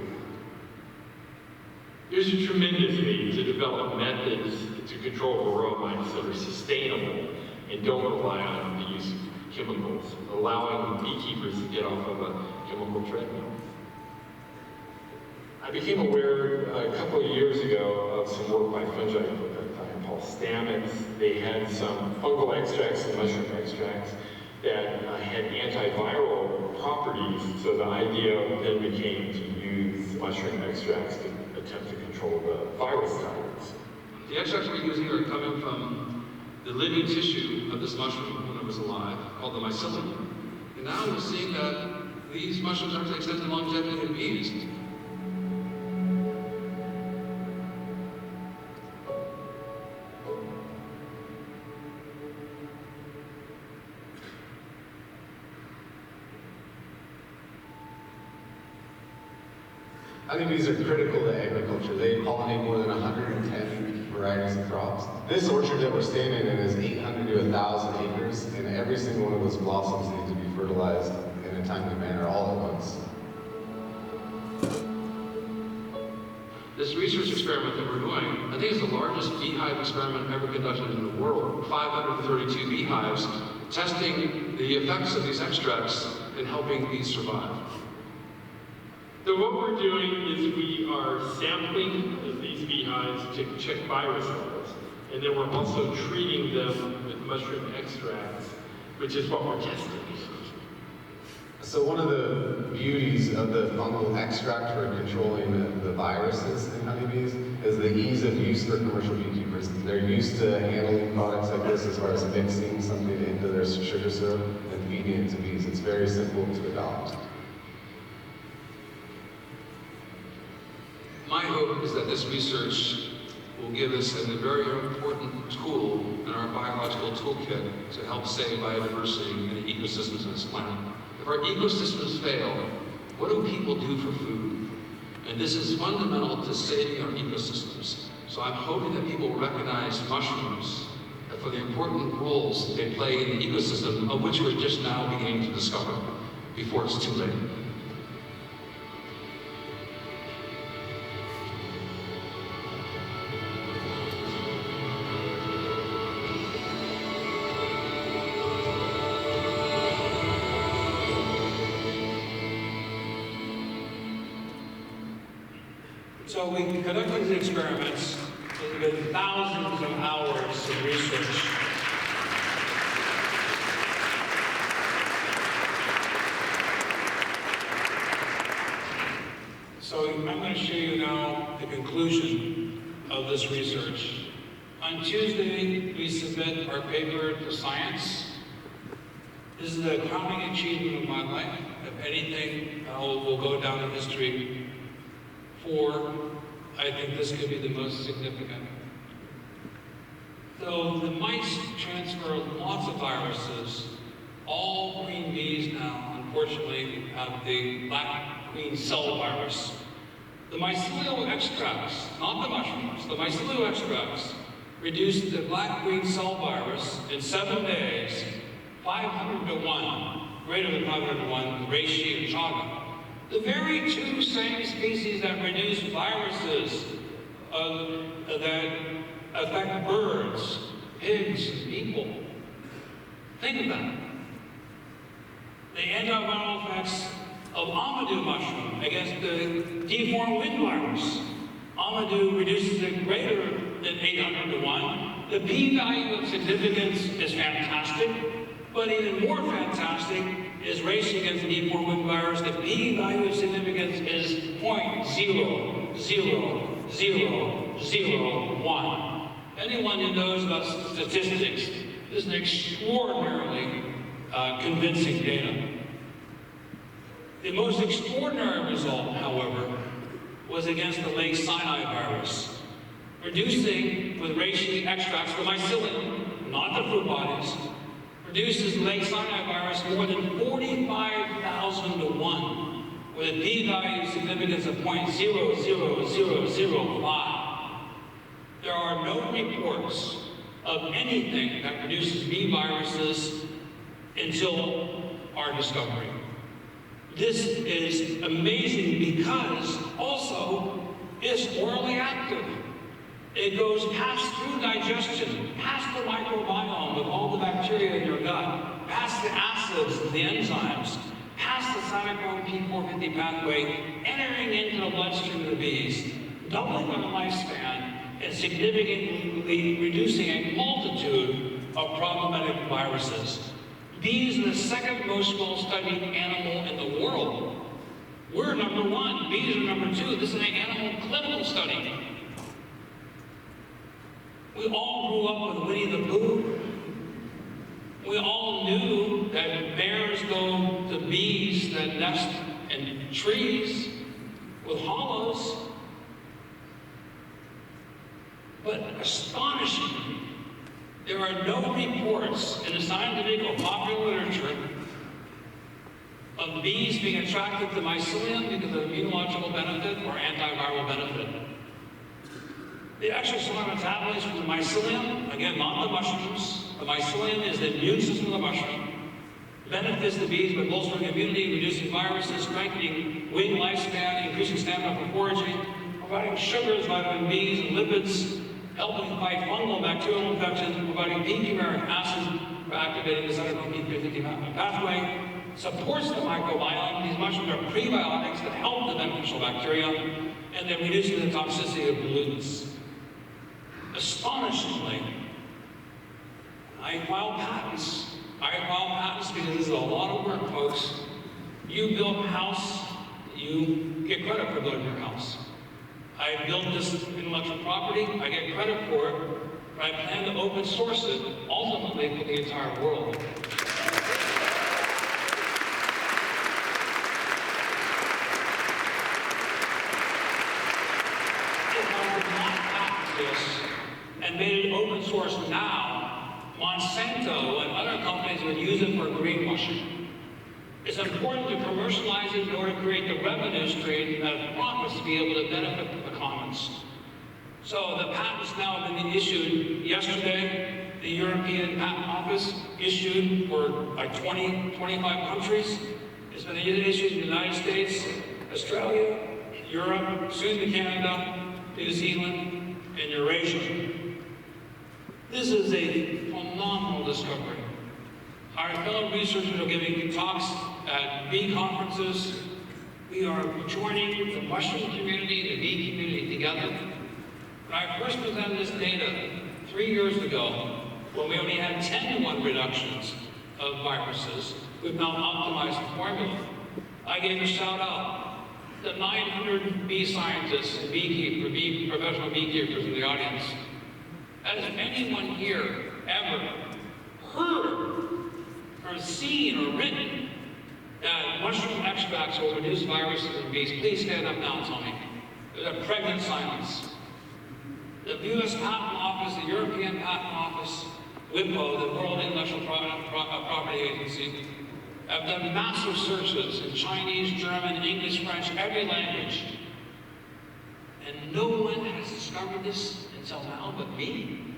There's a tremendous need to develop methods to control varroa mites that are sustainable and don't rely on the use of chemicals, allowing beekeepers to get off of a chemical treadmill. I became aware a couple of years ago of some work by Fungi at that time called Stamets. They had some fungal extracts and mushroom extracts that had antiviral properties, so the idea then became to use mushroom extracts to attempt to control the virus titers. The extracts we're using are coming from the living tissue of this mushroom when it was alive, called the mycelium. And now we're seeing that these mushrooms actually extend the longevity of bees. Honeybees are critical to agriculture. They pollinate more than 110 varieties of crops. This orchard that we're standing in is 800 to 1,000 acres, and every single one of those blossoms need to be fertilized in a timely manner all at once. This research experiment that we're doing, I think it's the largest beehive experiment ever conducted in the world. 532 beehives testing the effects of these extracts and helping bees survive. So what we're doing is we are sampling these beehives to check virus levels, and then we're also treating them with mushroom extracts, which is what we're testing. So one of the beauties of the fungal extract for controlling the viruses in honeybees is the ease of use for commercial beekeepers. They're used to handling products like this as far as mixing something into their sugar syrup and feeding it to bees. It's very simple to adopt. My hope is that this research will give us a very important tool in our biological toolkit to help save biodiversity and the ecosystems on this planet. If our ecosystems fail, what do people do for food? And this is fundamental to saving our ecosystems. So I'm hoping that people will recognize mushrooms for the important roles they play in the ecosystem, of which we're just now beginning to discover before it's too late. So we conducted these experiments. There's been thousands of hours of research. So I'm going to show you now the conclusion of this research. On Tuesday, we submit our paper to Science. This is a crowning achievement of my life. If anything, will go down in history. I think this could be the most significant. So the mice transfer lots of viruses. All queen bees now, unfortunately, have the black queen cell virus. The mycelial extracts, not the mushrooms, the mycelial extracts reduce the black queen cell virus in 7 days, 500 to 1, greater than 500 to 1, reishi and chaga. The very two same species that produce viruses that affect birds, pigs, and people. Think of that. The antiviral effects of Amadou mushroom against the deformed wind virus. Amadou reduces it greater than 800 to 1. The p-value of significance is fantastic, but even more fantastic is reishi against the deformed wind virus. The p-value of significance is 0.00001. Anyone who knows about statistics, this is an extraordinarily convincing data. The most extraordinary result, however, was against the Lake Sinai virus, reducing with reishi extracts the mycelium, not the fruit bodies, reduces Lake Sinai virus more than 45,000 to 1, with a p-value significance of 0.00005. There are no reports of anything that produces bee viruses until our discovery. This is amazing because also it's orally active. It goes through digestion, past the microbiome with all the bacteria in your gut, past the acids, the enzymes, past the cytochrome P450 pathway, entering into the bloodstream of the bees, doubling their lifespan, and significantly reducing a multitude of problematic viruses. Bees are the second most well-studied animal in the world. We're number 1, bees are number 2. This is an animal clinical study. We all grew up with Winnie the Pooh. We all knew that bears go to bees that nest in trees with hollows. But astonishingly, there are no reports in the scientific or popular literature of bees being attracted to mycelium because of immunological benefit or antiviral benefit. The extracellular metabolites from the mycelium, again, not the mushrooms. The mycelium is the immune system of the mushroom. Benefits the bees by bolstering immunity, reducing viruses, strengthening wing lifespan, increasing stamina for foraging, providing sugars, vitamin Bs, and lipids, helping fight fungal bacterial infections, providing p-fumaric acid for activating the cytochrome P50 pathway, supports the microbiome. These mushrooms are prebiotics that help the beneficial bacteria, and they're reducing the toxicity of pollutants. Astonishingly, I file patents. I file patents because this is a lot of work, folks. You build a house, you get credit for building your house. I built this intellectual property, I get credit for it, but I plan to open source it, ultimately for the entire world. If I would not patent this and made it open source now, Monsanto and other companies would use it for greenwashing. It's important to commercialize it in order to create the revenue stream that promise to be able to benefit the commons. So the patents now have been issued yesterday. The European Patent Office issued for like 20, 25 countries. It's been issued in the United States, Australia, Europe, soon to Canada, New Zealand, and Eurasia. This is a phenomenal discovery. Our fellow researchers are giving talks at bee conferences. We are joining the mushroom community, the bee community together. When I first presented this data 3 years ago, when we only had 10-to-1 reductions of viruses, we've now optimized the formula. I gave a shout out to 900 bee scientists and beekeepers, professional beekeepers in the audience. Has anyone here ever heard or seen or written that mushroom extracts will reduce viruses in bees? Please stand up now and tell me. There's a pregnant silence. The US Patent Office, the European Patent Office, WIPO, the World Intellectual Property Agency, have done massive searches in Chinese, German, English, French, every language. And no one has discovered this until now but me.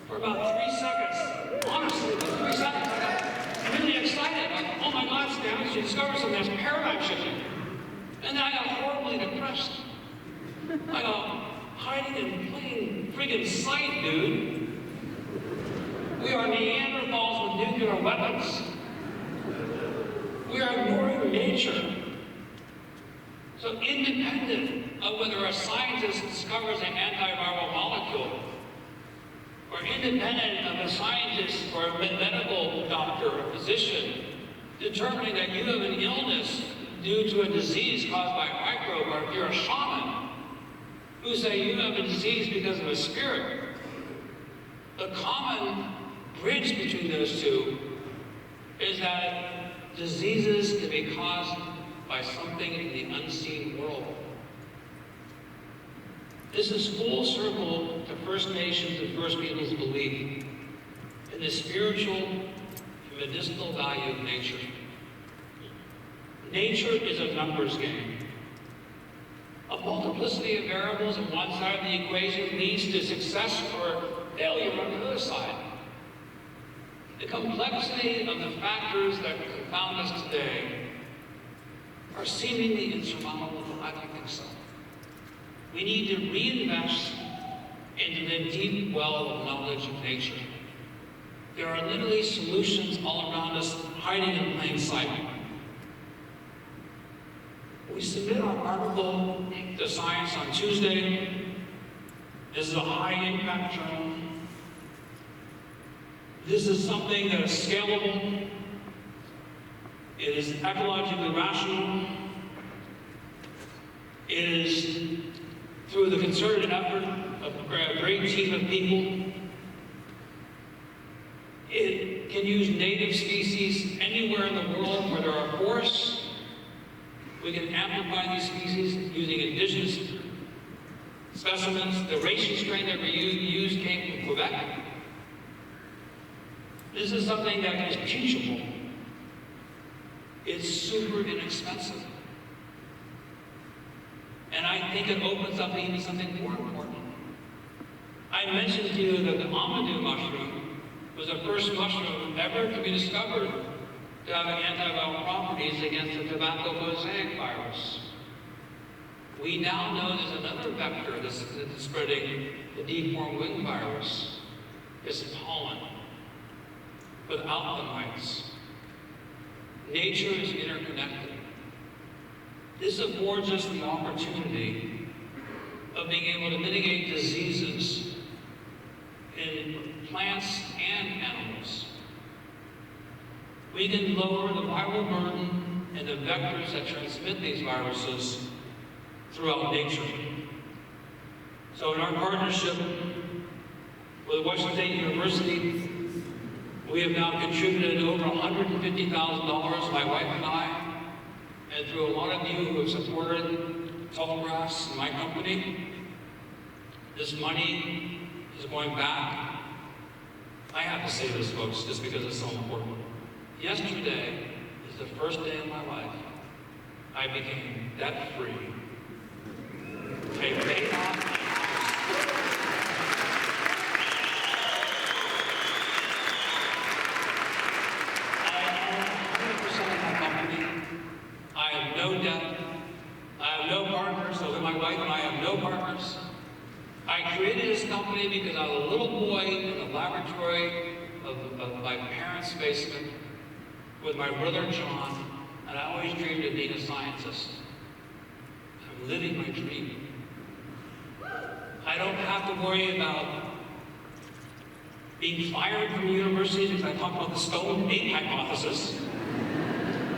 For about 3 seconds, honestly, for 3 seconds, I got really excited. Like, oh my God, Stamets, you discovered something that's paradigm shifting. And then I got horribly depressed. I got hiding in plain friggin' sight, dude. We are Neanderthals with nuclear weapons. We are ignoring nature. So independent of whether a scientist discovers an antiviral molecule, or independent of a scientist or a medical doctor or physician determining that you have an illness due to a disease caused by a microbe, or if you're a shaman who say you have a disease because of a spirit, the common bridge between those two is that diseases can be caused by something in the unseen world. This is full circle to First Nations and First Peoples' belief in the spiritual and medicinal value of nature. Nature is a numbers game. A multiplicity of variables on one side of the equation leads to success or failure on the other side. The complexity of the factors that confound us today are seemingly insurmountable. I don't think so. We need to reinvest into the deep well of knowledge of nature. There are literally solutions all around us hiding in plain sight. We submit our article to Science on Tuesday. This is a high-impact journal. This is something that is scalable. It is ecologically rational. It is through the concerted effort of a great team of people. It can use native species anywhere in the world where there are forests. We can amplify these species using indigenous specimens. The reishi strain that we used came from Quebec. This is something that is teachable. It's super inexpensive. And I think it opens up even something more important. I mentioned to you that the amadou mushroom was the first mushroom ever to be discovered to have antiviral properties against the tobacco mosaic virus. We now know there's another vector that's spreading the deformed wing virus. It's pollen, without the mites. Nature is interconnected. This affords us the opportunity of being able to mitigate diseases in plants and animals. We can lower the viral burden and the vectors that transmit these viruses throughout nature. So in our partnership with Washington State University, we have now contributed over $150,000, my wife and I, and through a lot of you who have supported Tall Grass and my company. This money is going back. I have to say this, folks, just because it's so important. Yesterday is the first day of my life I became debt-free. I paid off my house. I have no debt. I have no partners. So my wife and I have no partners. I created this company because I was a little boy in the laboratory of my parents' basement with my brother John, and I always dreamed of being a scientist. I'm living my dream. I don't have to worry about being fired from universities because I talked about the stone ape hypothesis.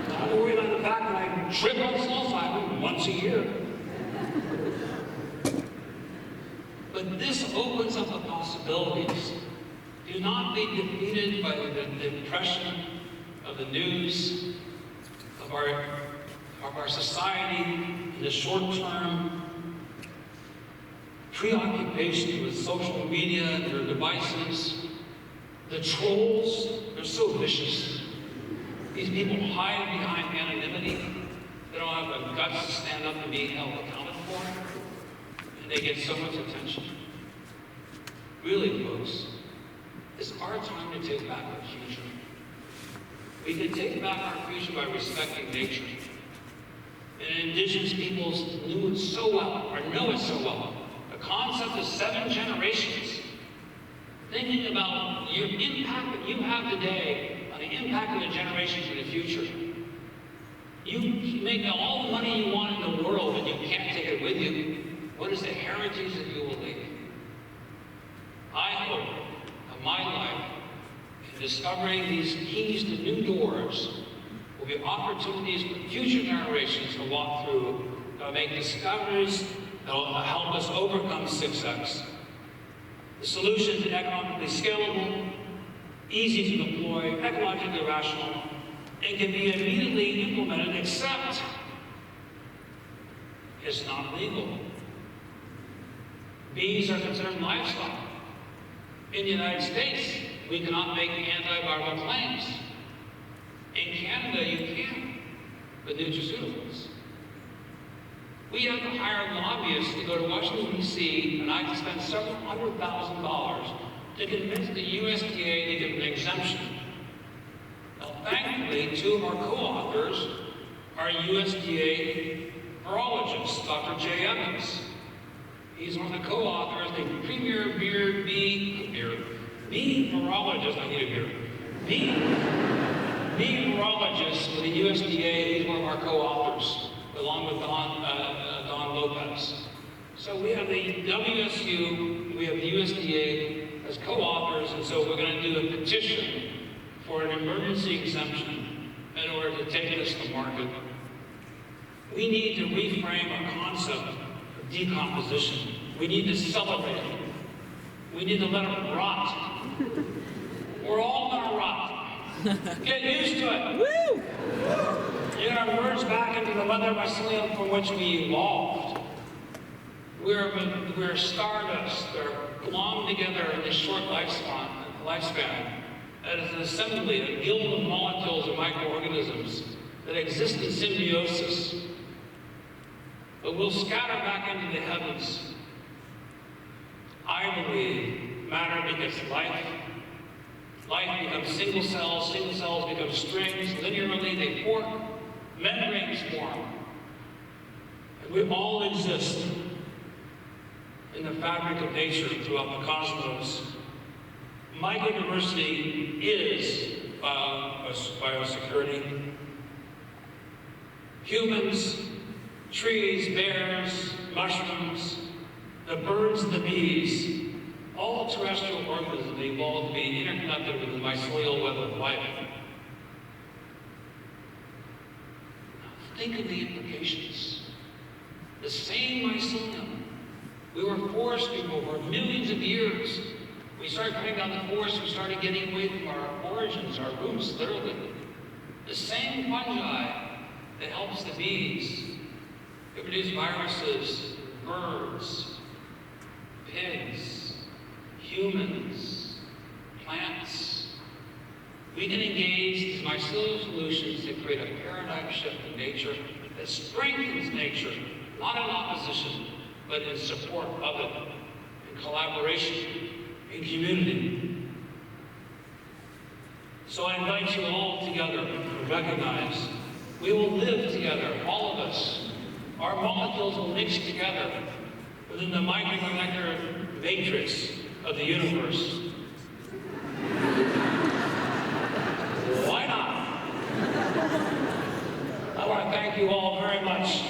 I don't worry about the fact that I trip on psilocybin once a year. But this opens up the possibilities. Do not be defeated by the impression of the news, of our society in the short term, preoccupation with social media and their devices. The trolls, they're so vicious. These people hide behind anonymity. They don't have the guts to stand up and be held accountable for. And they get so much attention. Really, folks, it's our time to take back our future. We can take back our future by respecting nature. And indigenous peoples knew it so well, or know it so well. The concept of 7 generations. Thinking about your impact that you have today on the impact of the generations in the future. You make all the money you want in the world, but you can't take it with you. What is the heritage that you will leave? I hope that my life in discovering these keys to new doors will be opportunities for future generations to walk through, to make discoveries that will help us overcome 6X. The solutions are economically scalable, easy to deploy, ecologically rational, and can be immediately implemented, except it's not legal. Bees are considered livestock. In the United States, we cannot make antiviral claims. In Canada, you can, with nutraceuticals. We have to hire lobbyists to go to Washington, D.C., and I have to spend several $100,000 to convince the USDA to give an exemption. Now, thankfully, 2 of our co-authors are USDA virologists, Dr. Jay Evans. He's one of the co-authors, the premier bee virologist, I need a beer. Bee virologist for the USDA, he's one of our co-authors, along with Don Lopez. So we have the WSU, we have the USDA as co-authors, and so we're going to do a petition for an emergency exemption in order to take this to market. We need to reframe our concept of decomposition. We need to celebrate it. We need to let it rot. We're all going to rot. Get used to it. Woo! You're going to merge back into the mother mycelium from which we evolved. We're stardust. They're glommed together in this short lifespan. As an assembly, a guild of molecules and microorganisms that exist in symbiosis, but will scatter back into the heavens. I believe matter begets life. Life becomes single cells become strings. Linearly they fork, membranes form. And we all exist in the fabric of nature throughout the cosmos. Microdiversity is biosecurity. Humans, trees, bears, mushrooms, the birds, the bees, all terrestrial organisms evolved to be interconnected with the mycelial web of life. Now think of the implications. The same mycelium. We were forest people for millions of years. We started cutting down the forest, we started getting away from our origins, our roots, literally. The same fungi that helps the bees. It produces viruses, birds, pigs, humans, plants. We can engage these mycelial solutions to create a paradigm shift in nature that strengthens nature, not in opposition, but in support of it, in collaboration, in community. So I invite you all together to recognize we will live together, all of us. Our molecules will mix together within the micromolecular matrix of the universe. Why not? I want to thank you all very much.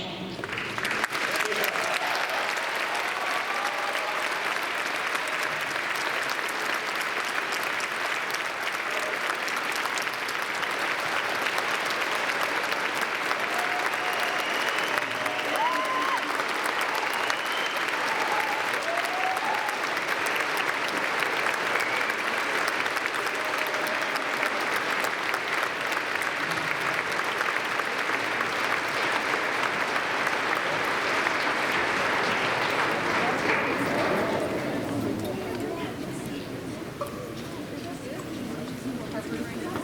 Thank you.